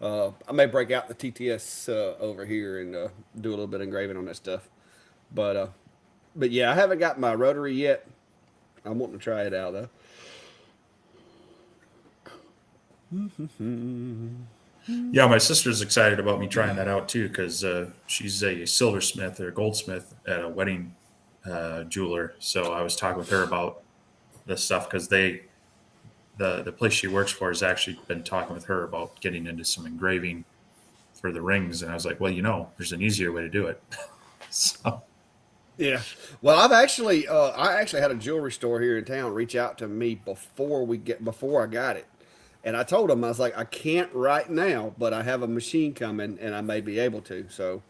I may break out the TTS over here and do a little bit of engraving on that stuff. But yeah, I haven't got my rotary yet. I'm wanting to try it out though. Yeah, my sister's excited about me trying that out too because she's a silversmith or goldsmith at a wedding jeweler. So I was talking with her about this stuff because the place she works for has actually been talking with her about getting into some engraving for the rings, and I was like, well, there's an easier way to do it. So Yeah. Well, I actually had a jewelry store here in town reach out to me before I got it. And I told them, I was like, I can't right now, but I have a machine coming and I may be able to. So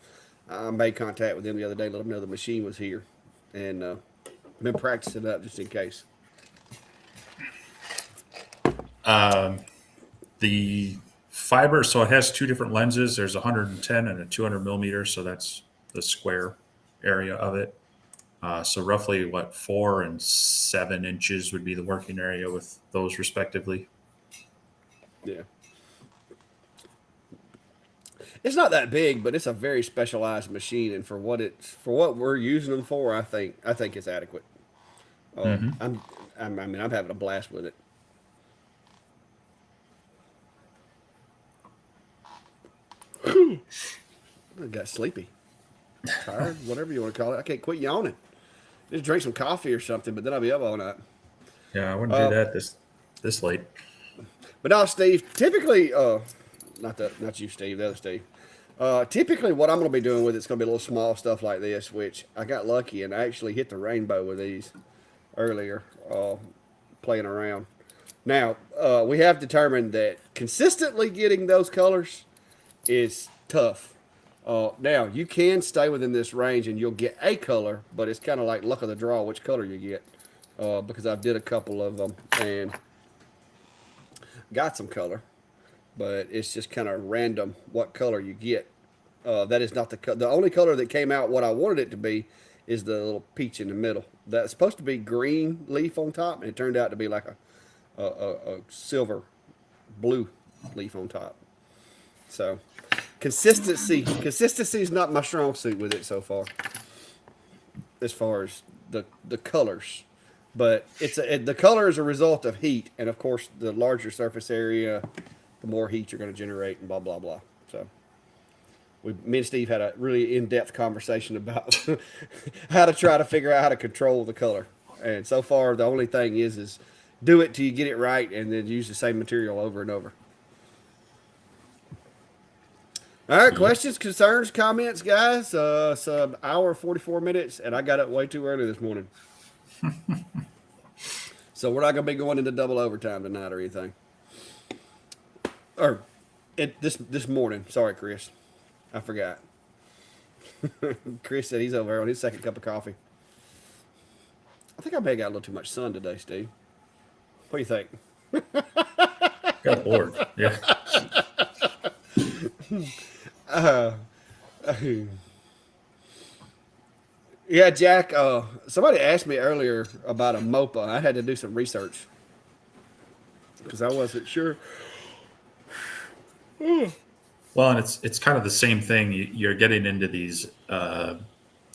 I made contact with them the other day, let them know the machine was here. And I've been practicing up just in case. the fiber, so it has two different lenses. There's 110 and a 200 millimeter, so that's the square area of it. So roughly 4 and 7 inches would be the working area with those respectively. Yeah. It's not that big, but it's a very specialized machine, and for what we're using them for, I think it's adequate. I'm having a blast with it. I got sleepy, tired, whatever you want to call it. I can't quit yawning. Just drink some coffee or something, but then I'll be up all night. Yeah, I wouldn't do that this late. But now, Steve, typically, not you, Steve, the other Steve. Typically, what I'm going to be doing with it's going to be a little small stuff like this, which I got lucky and I actually hit the rainbow with these earlier, playing around. Now, we have determined that consistently getting those colors is tough. Now, you can stay within this range and you'll get a color, but it's kind of like luck of the draw which color you get, because I did a couple of them and got some color, but it's just kind of random what color you get. That is not the only color that came out what I wanted it to be is the little peach in the middle. That's supposed to be green leaf on top, and it turned out to be like a silver blue leaf on top. So consistency is not my strong suit with it so far, as far as the colors. But the color is a result of heat, and of course, the larger surface area, the more heat you're going to generate, and blah blah blah. So, me and Steve had a really in-depth conversation about how to try to figure out how to control the color. And so far, the only thing is do it till you get it right, and then use the same material over and over. All right, questions, concerns, comments, guys. It's an hour 44 minutes, and I got up way too early this morning. So we're not gonna be going into double overtime tonight or anything. Or this morning. Sorry, Chris. I forgot. Chris said he's over there on his second cup of coffee. I think I may have got a little too much sun today, Steve. What do you think? Got bored. Yeah. Yeah, Jack. Somebody asked me earlier about a MOPA. I had to do some research because I wasn't sure. Well, and it's kind of the same thing. You're getting into these,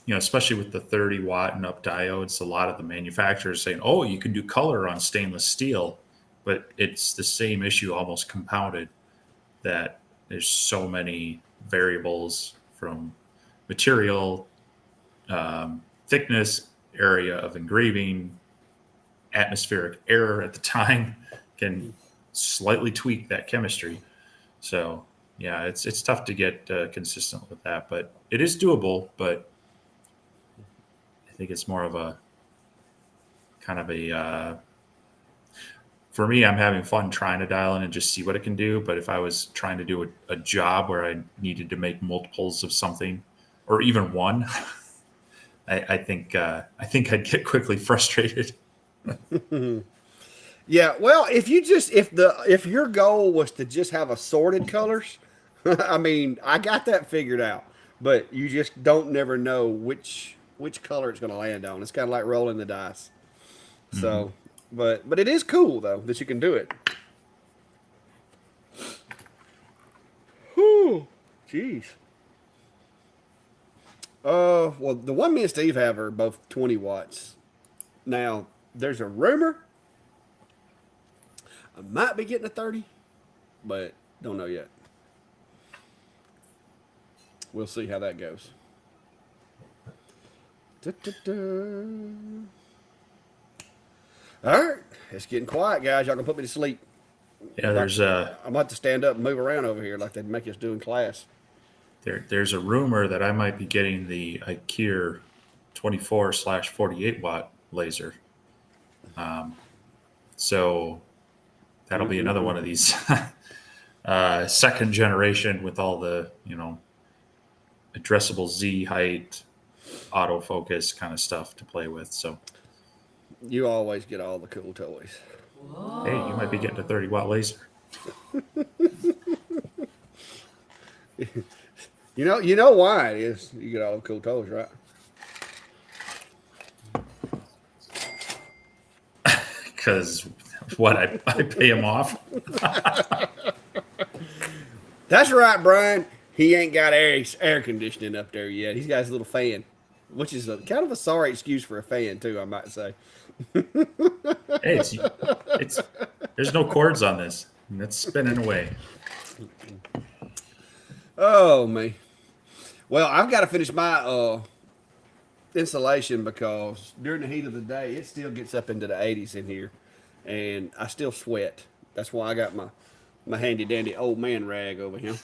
especially with the 30 watt and up diodes. A lot of the manufacturers saying, "Oh, you can do color on stainless steel," but it's the same issue, almost compounded. That there's so many variables from material, thickness, area of engraving, atmospheric error at the time can slightly tweak that chemistry. So yeah, it's tough to get consistent with that, but it is doable. But I think it's more of a kind of a for me, I'm having fun trying to dial in and just see what it can do. But if I was trying to do a job where I needed to make multiples of something, or even one, I think I'd get quickly frustrated. Yeah, well, if your goal was to just have assorted colors, I mean, I got that figured out. But you just don't never know which color it's going to land on. It's kind of like rolling the dice. Mm-hmm. So, but it is cool though that you can do it. Whew, jeez. Well, the one me and Steve have are both 20 watts. Now, there's a rumor I might be getting a 30, but don't know yet. We'll see how that goes. Da-da-da. All right, it's getting quiet, guys. Y'all can put me to sleep. Yeah, there's a I'm about to stand up and move around over here like they'd make us do in class. there's a rumor that I might be getting the IKEA 24/48 watt laser. So that'll be another one of these second generation with all the addressable Z height, autofocus kind of stuff to play with. So You always get all the cool toys. hey, you might be getting a 30 watt laser. You know why it is. You get all the cool toys, right? Because what I pay him off. That's right, Brian. He ain't got air conditioning up there yet. He's got his little fan, which is kind of a sorry excuse for a fan too, I might say. Hey, it's there's no cords on this, and it's spinning away. Oh me. Well, I've got to finish my insulation because during the heat of the day, it still gets up into the 80s in here, and I still sweat. That's why I got my handy dandy old man rag over here,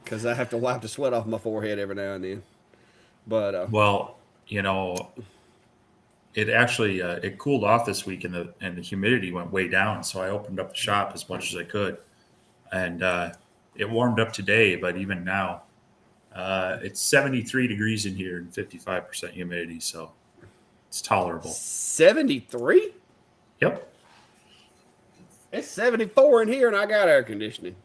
because I have to wipe the sweat off my forehead every now and then. But Well, it actually it cooled off this week, and the humidity went way down. So I opened up the shop as much as I could, and it warmed up today. But even now, it's 73 degrees in here and 55% humidity, so it's tolerable. 73? Yep. It's 74 in here, and I got air conditioning.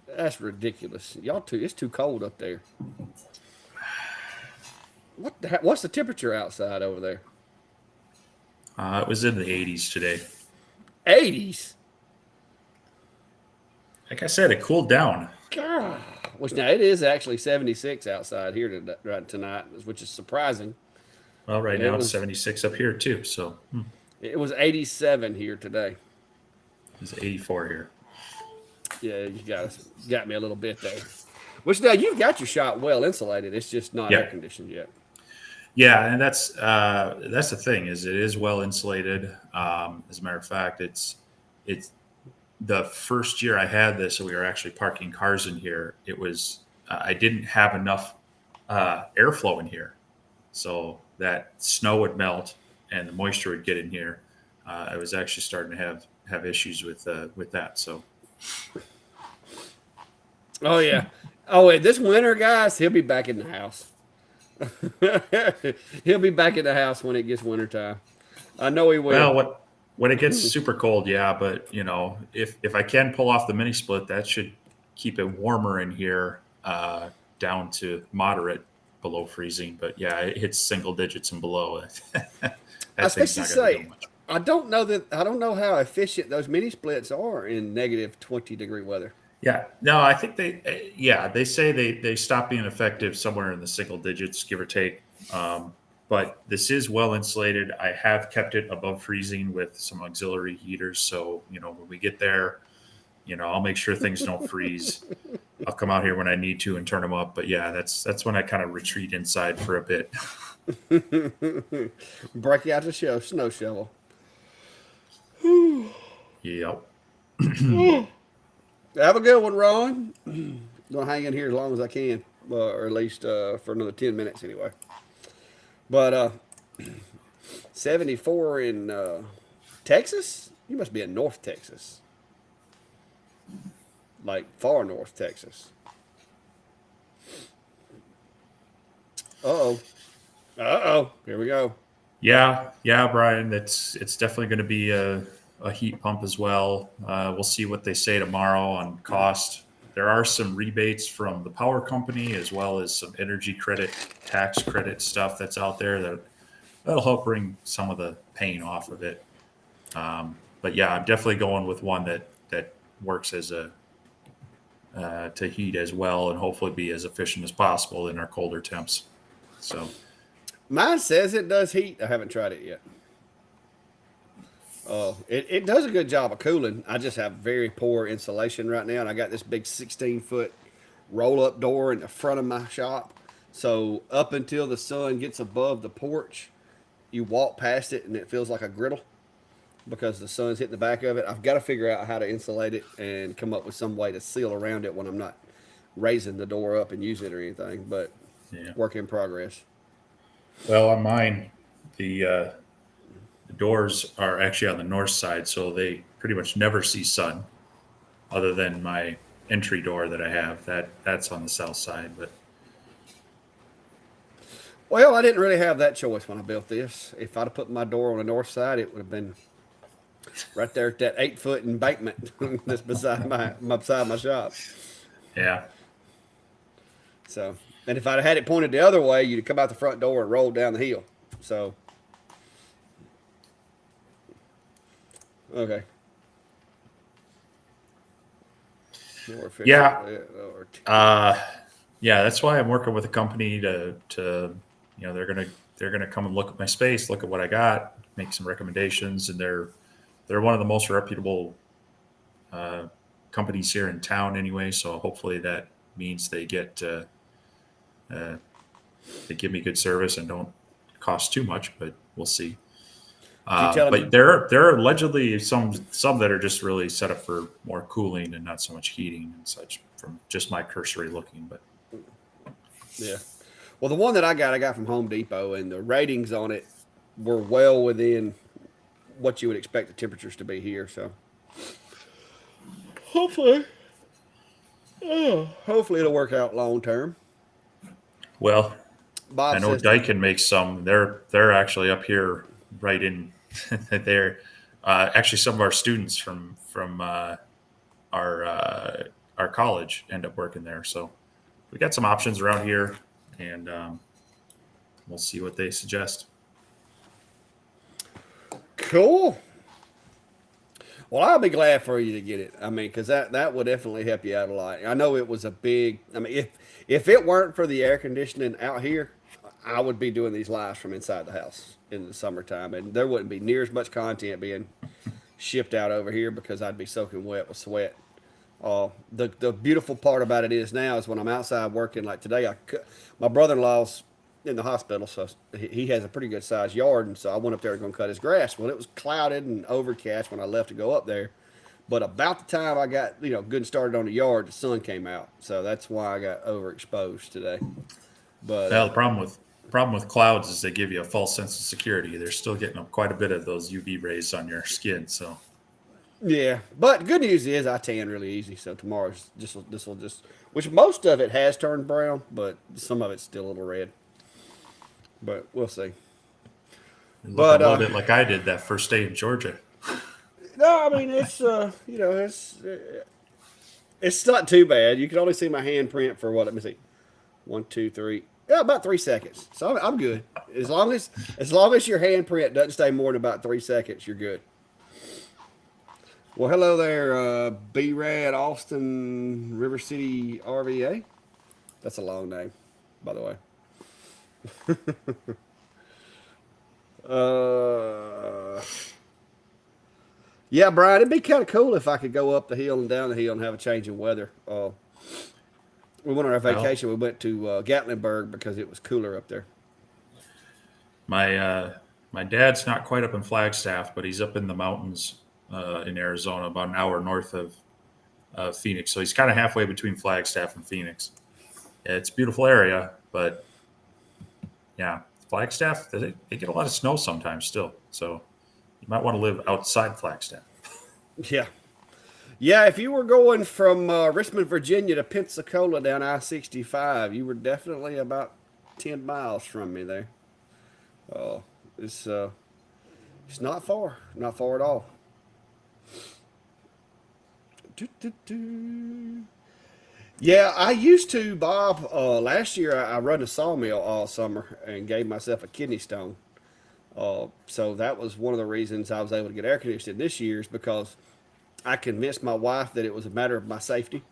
That's ridiculous. It's too cold up there. What's the temperature outside over there? It was in the 80s today. 80s? Like I said, it cooled down. God. Which now it is actually 76 outside here tonight, which is surprising. Well, right now it's 76 up here too, so It was 87 here today. it's 84 here. Yeah, you got me a little bit there. Which now you've got your shop well insulated. It's just not air conditioned yet. Yeah, and that's the thing is it is well insulated. As a matter of fact, it's the first year I had this, so we were actually parking cars in here. It was I didn't have enough airflow in here, so that snow would melt and the moisture would get in here. I was actually starting to have issues with that. So Oh yeah. Oh wait, this winter, guys, he'll be back in the house. He'll be back in the house when it gets wintertime. I know he will. well, when it gets super cold, yeah, but if I can pull off the mini split, that should keep it warmer in here, down to moderate below freezing. But yeah, it hits single digits and below. I was That thing's supposed to not going to be say, doing much. I don't know how efficient those mini splits are in negative 20-degree weather. Yeah, no, I think they say they stop being effective somewhere in the single digits, give or take. Um, but this is well insulated. I have kept it above freezing with some auxiliary heaters. So, when we get there, I'll make sure things don't freeze. I'll come out here when I need to and turn them up. But yeah, that's when I kind of retreat inside for a bit. Break out the snow shovel. Yep. Have a good one, Ron. Gonna hang in here as long as I can, or at least for another 10 minutes anyway. But 74 in Texas. You must be in North Texas, like far North Texas. Uh oh. Uh oh. Here we go. Yeah, Brian. It's definitely going to be a heat pump as well. We'll see what they say tomorrow on cost. There are some rebates from the power company as well as some energy credit, tax credit stuff that's out there that'll help bring some of the pain off of it. But yeah, I'm definitely going with one that works as a to heat as well and hopefully be as efficient as possible in our colder temps. So Mine says it does heat. I haven't tried it yet. It does a good job of cooling. I just have very poor insulation right now, and I got this big 16-foot roll-up door in the front of my shop. So up until the sun gets above the porch, you walk past it, and it feels like a griddle because the sun's hitting the back of it. I've got to figure out how to insulate it and come up with some way to seal around it when I'm not raising the door up and using it or anything. But yeah. work in progress. Well, on mine, the doors are actually on the north side, so they pretty much never see sun, other than my entry door that I have. That's on the south side, but Well, I didn't really have that choice when I built this. If I'd have put my door on the north side, it would have been right there at that 8-foot embankment that's beside beside my shop. yeah, So, and if I'd had it pointed the other way, you'd come out the front door and roll down the hill. So, okay. More efficient. Yeah. Or yeah. That's why I'm working with a company to they're gonna come and look at my space, look at what I got, make some recommendations, and they're one of the most reputable companies here in town anyway. So hopefully that means they give me good service and don't cost too much, but we'll see. you tell But them, there are allegedly some that are just really set up for more cooling and not so much heating and such from just my cursory looking. But yeah. Well, the one that I got from Home Depot, and the ratings on it were well within what you would expect the temperatures to be here. So, hopefully, hopefully it'll work out long term. well, I Bob know says, Daikin makes some. They're actually up here right in they're actually some of our students from our college end up working there. So we got some options around here, and we'll see what they suggest. cool. Well, I'll be glad for you to get it. I mean, because that would definitely help you out a lot. I know it was a big. I mean, if it weren't for the air conditioning out here, I would be doing these lives from inside the house in the summertime, and there wouldn't be near as much content being shipped out over here because I'd be soaking wet with sweat. The beautiful part about it is now is when I'm outside working, like today, my brother-in-law's in the hospital, so he has a pretty good sized yard, and so I went up there to go cut his grass. Well, it was clouded and overcast when I left to go up there, but about the time I got good and started on the yard, the sun came out, so that's why I got overexposed today. But Well, the problem Problem with clouds is they give you a false sense of security. They're still getting quite a bit of those UV rays on your skin. So Yeah, but good news is I tan really easy. So tomorrow's just this will just, which most of it has turned brown, but some of it's still a little red. But we'll see. you look a But little bit like I did that first day in Georgia. no, I mean it's it's not too bad. You can only see my handprint for what? Let me see, 1, 2, 3. Yeah, about 3 seconds. So I'm good. As long as your handprint doesn't stay more than about 3 seconds, you're good. Well, hello there, B Rad Austin River City RVA. That's a long name, by the way. Uh, yeah, Brian, it'd be kind of cool if I could go up the hill and down the hill and have a change in weather. We went on our Well, vacation. We went to Gatlinburg because it was cooler up there. my dad's not quite up in Flagstaff, but he's up in the mountains in Arizona, about an hour north of Phoenix. So he's kind of halfway between Flagstaff and Phoenix. Yeah, it's a beautiful area, but yeah, Flagstaff they get a lot of snow sometimes still. So you might want to live outside Flagstaff. Yeah, yeah. If you were going from Richmond, Virginia to Pensacola down I-65, you were definitely about 10 miles from me there. Uh, it's uh, it's not far at all. Do, do, do. Yeah, I used to, Bob. Last year, I run a sawmill all summer and gave myself a kidney stone. So that was one of the reasons I was able to get air conditioning this year is because I convinced my wife that it was a matter of my safety,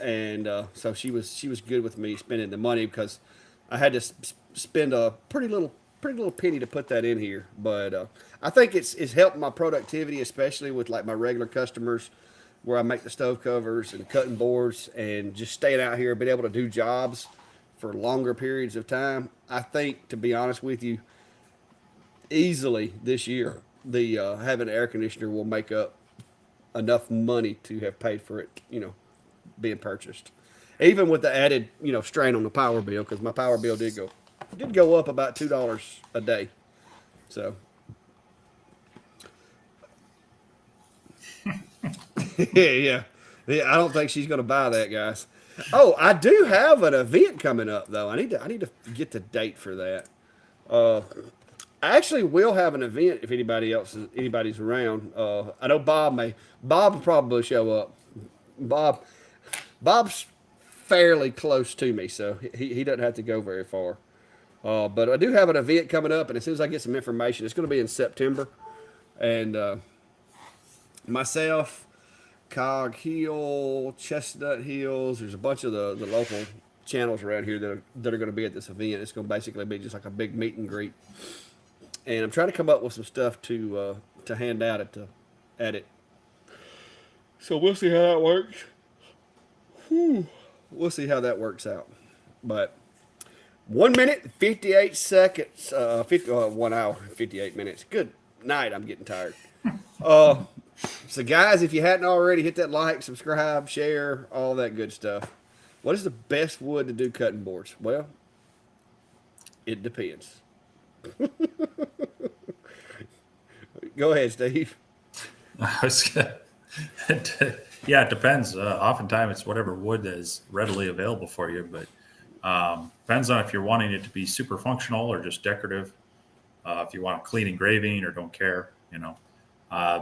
and so she was good with me spending the money because I had to spend a pretty little penny to put that in here. But I think it's helped my productivity, especially with like my regular customers, where I make the stove covers and cutting boards and just staying out here, being able to do jobs for longer periods of time. I think, to be honest with you, easily this year the having an air conditioner will make up enough money to have paid for it, being purchased. Even with the added, strain on the power bill, because my power bill did go up about $2 a day. So yeah, yeah. I don't think she's going to buy that, guys. Oh, I do have an event coming up though. I need to get the date for that. Uh, I actually will have an event if anybody's around. I know Bob will probably show up. Bob Bob's fairly close to me, so he doesn't have to go very far. But I do have an event coming up, and as soon as I get some information, it's going to be in September. And myself, Cog Hill, Chestnut Hills, there's a bunch of the local channels around here that are going to be at this event. It's going to basically be just like a big meet and greet. And I'm trying to come up with some stuff to hand out at it. So we'll see how that works. We'll see how that works out. But 1 minute, 58 seconds, 1 hour, 58 minutes. Good night. I'm getting tired. Uh, so, guys, if you hadn't already, hit that like, subscribe, share, all that good stuff. What is the best wood to do cutting boards? Well, it depends. Go ahead, Steve. I was gonna- yeah, it depends. Oftentimes, it's whatever wood is readily available for you, but depends on if you're wanting it to be super functional or just decorative. If you want clean engraving or don't care,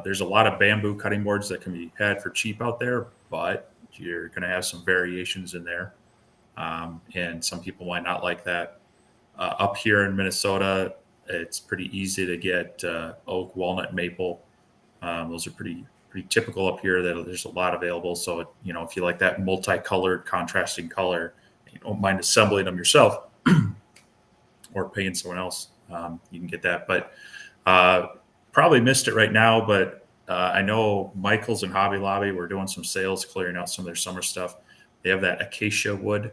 there's a lot of bamboo cutting boards that can be had for cheap out there, but you're going to have some variations in there, and some people might not like that. Up here in Minnesota, it's pretty easy to get oak, walnut, maple. Those are pretty typical up here. That there's a lot available. So if you like that multicolored, contrasting color, you don't mind assembling them yourself or paying someone else, you can get that. But probably missed it right now. But I know Michaels and Hobby Lobby were doing some sales, clearing out some of their summer stuff. They have that acacia wood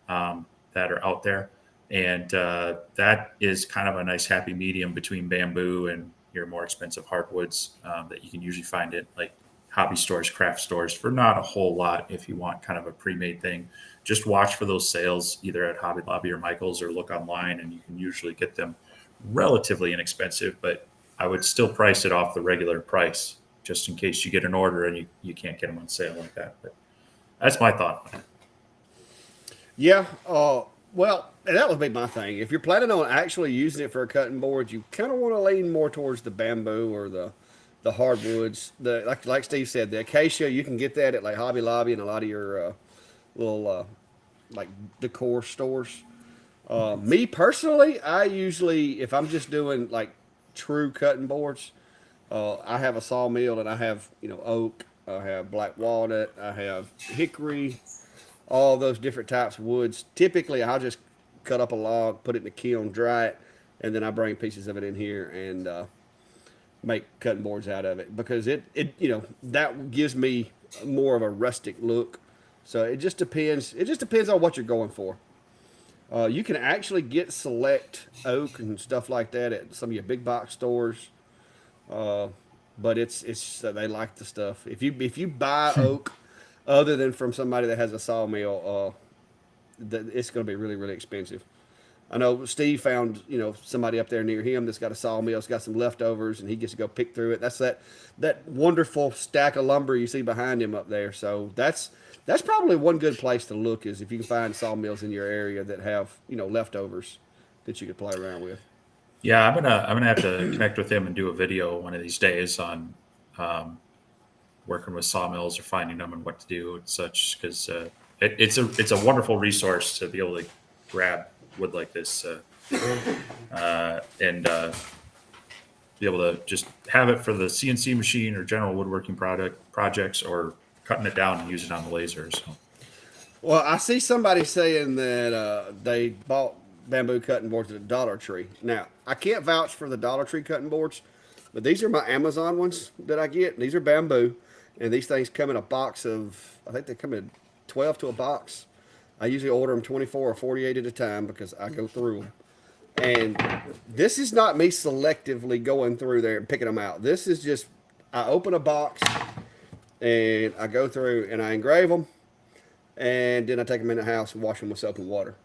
that are out there. And that is kind of a nice happy medium between bamboo and your more expensive hardwoods that you can usually find at like hobby stores, craft stores for not a whole lot if you want kind of a pre-made thing. Just watch for those sales either at Hobby Lobby or Michael's, or look online, and you can usually get them relatively inexpensive, but I would still price it off the regular price just in case you get an order and you can't get them on sale like that. But that's my thought on it. Yeah. Well, and that would be my thing. If you're planning on actually using it for a cutting board, you kind of want to lean more towards the bamboo or the hardwoods. The like Steve said, the acacia, you can get that at like Hobby Lobby and a lot of your little like decor stores. Me personally, I usually, if I'm just doing like true cutting boards, I have a sawmill and I have, oak, I have black walnut, I have hickory, all those different types of woods. Typically, I'll just cut up a log, put it in the kiln, dry it, and then I bring pieces of it in here and make cutting boards out of it, because it that gives me more of a rustic look. So it just depends. It just depends on what you're going for. You can actually get select oak and stuff like that at some of your big box stores, but it's they like the stuff. If you buy oak other than from somebody that has a sawmill, it's going to be really, really expensive. I know Steve found somebody up there near him that's got a sawmill, it's got some leftovers, and he gets to go pick through it. That's that wonderful stack of lumber you see behind him up there. So that's probably one good place to look, is if you can find sawmills in your area that have leftovers that you could play around with. Yeah, I'm gonna have to connect with him and do a video one of these days on working with sawmills or finding them and what to do and such, because it's a wonderful resource to be able to grab wood like this and be able to just have it for the CNC machine or general woodworking projects, or cutting it down and use it on the laser. So. Well, I see somebody saying that they bought bamboo cutting boards at the Dollar Tree. Now, I can't vouch for the Dollar Tree cutting boards, but these are my Amazon ones that I get. These are bamboo, and these things come in a box of, I think they come in 12 to a box. I usually order them 24 or 48 at a time because I go through them. And this is not me selectively going through there and picking them out. This is just, I open a box and I go through and I engrave them, and then I take them in the house and wash them with soap and water.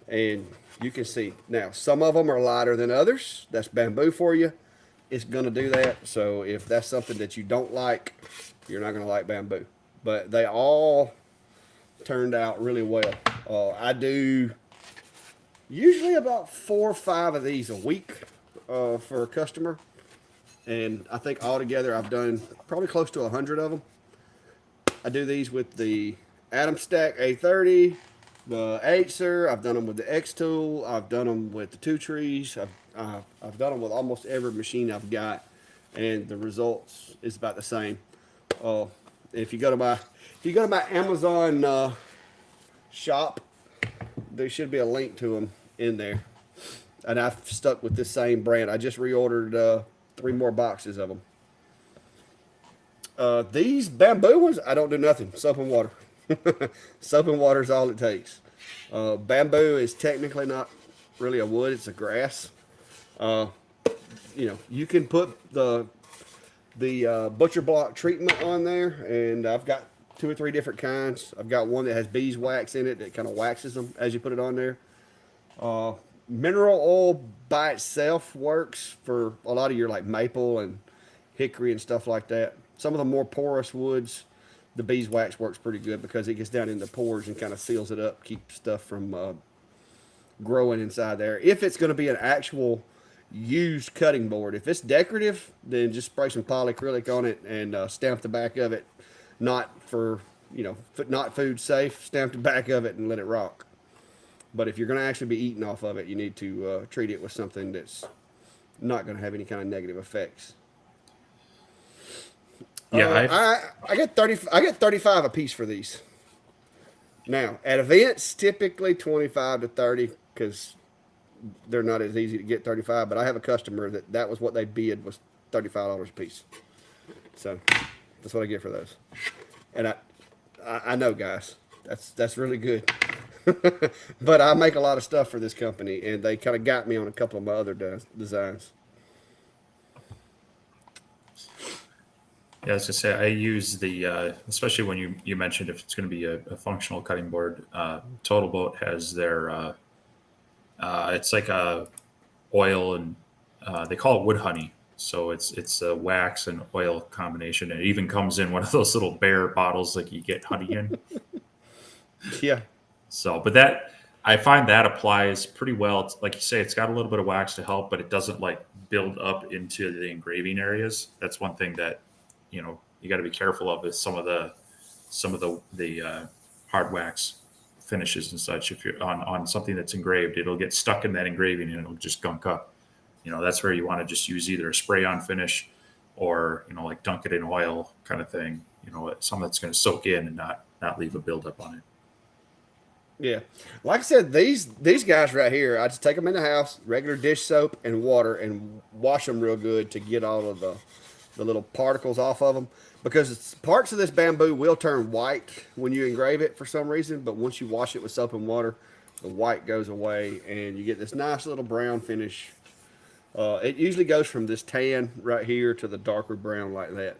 And you can see now, some of them are lighter than others. That's bamboo for you. It's going to do that. So if that's something that you don't like, you're not going to like bamboo. But they all turned out really well. I do usually about 4 or 5 of these a week for a customer. And I think altogether I've done probably close to 100 of them. I do these with the Atom Stack A30, the Acer. I've done them with the X Tool. I've done them with the Two Trees. I've done them with almost every machine I've got, and the results is about the same. If you go to my Amazon shop, there should be a link to them in there. And I've stuck with this same brand. I just reordered 3 more boxes of them. These bamboo ones, I don't do nothing. Soap and water. Soap and water is all it takes. Bamboo is technically not really a wood; it's a grass. You can put the butcher block treatment on there, and I've got 2 or 3 different kinds. I've got one that has beeswax in it that kind of waxes them as you put it on there. Mineral oil by itself works for a lot of your like maple and hickory and stuff like that. Some of the more porous woods, the beeswax works pretty good because it gets down in the pores and kind of seals it up, keeps stuff from growing inside there. If it's going to be an actual used cutting board, if it's decorative, then just spray some polyacrylic on it and stamp the back of it. Not food safe. Stamp the back of it and let it rock. But if you're going to actually be eating off of it, you need to treat it with something that's not going to have any kind of negative effects. Yeah, I get 30. I get 35 a piece for these. Now at events, typically 25 to 30 because they're not as easy to get 35. But I have a customer that was what they bid, was $35 a piece. So that's what I get for those. And I know, guys, that's really good. But I make a lot of stuff for this company, and they kind of got me on a couple of my other designs. Yeah, I was gonna say I use the especially when you mentioned if it's going to be a functional cutting board. Total Boat has their it's like a oil and they call it wood honey. So it's a wax and oil combination. It even comes in one of those little bear bottles like you get honey in. Yeah. So, but that I find that applies pretty well. It's, like you say, it's got a little bit of wax to help, but it doesn't like build up into the engraving areas. That's one thing that you got to be careful of is some of the hard wax finishes and such. If you're on something that's engraved, it'll get stuck in that engraving and it'll just gunk up. That's where you want to just use either a spray on finish or like dunk it in oil kind of thing. Something that's going to soak in and not leave a buildup on it. Yeah, like I said, these guys right here, I just take them in the house, regular dish soap and water, and wash them real good to get all of the little particles off of them. Because parts of this bamboo will turn white when you engrave it for some reason, but once you wash it with soap and water, the white goes away, and you get this nice little brown finish. It usually goes from this tan right here to the darker brown like that.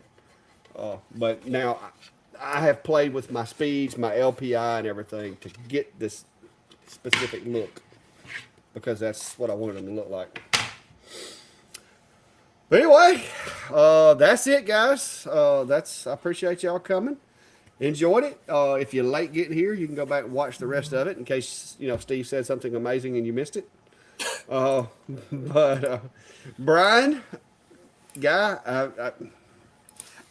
But now I have played with my speeds, my LPI, and everything to get this specific look because that's what I wanted them to look like. But anyway, that's it, guys. I appreciate y'all coming. Enjoyed it. If you're late getting here, you can go back and watch the rest of it in case Steve said something amazing and you missed it. Uh, but Brian, guy,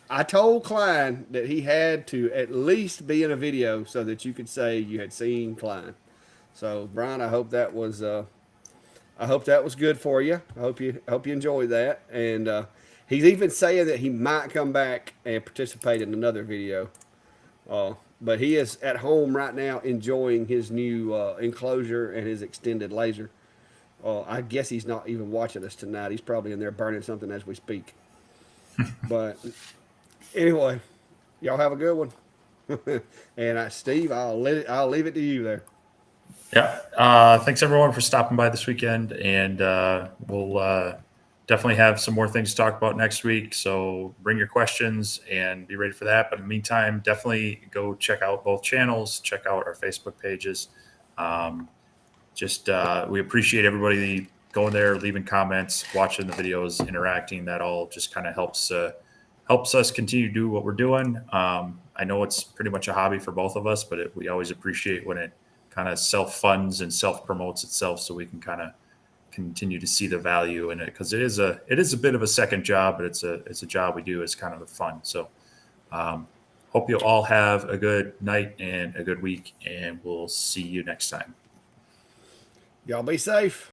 I told Klein that he had to at least be in a video so that you could say you had seen Klein. So Brian, I hope that was good for you. I hope you enjoyed that. And he's even saying that he might come back and participate in another video. But he is at home right now enjoying his new enclosure and his extended laser. I guess he's not even watching us tonight. He's probably in there burning something as we speak. But anyway, y'all have a good one. And Steve, I'll leave it to you there. Yeah. Thanks everyone for stopping by this weekend, and we'll definitely have some more things to talk about next week. So bring your questions and be ready for that. But in the meantime, definitely go check out both channels, check out our Facebook pages. We appreciate everybody going there, leaving comments, watching the videos, interacting. That all just kind of helps us continue to do what we're doing. I know it's pretty much a hobby for both of us, but we always appreciate when it kind of self-funds and self-promotes itself, so we can kind of continue to see the value in it, because it is a bit of a second job, but it's a job we do as kind of a fun. So hope you all have a good night and a good week, and we'll see you next time. Y'all be safe.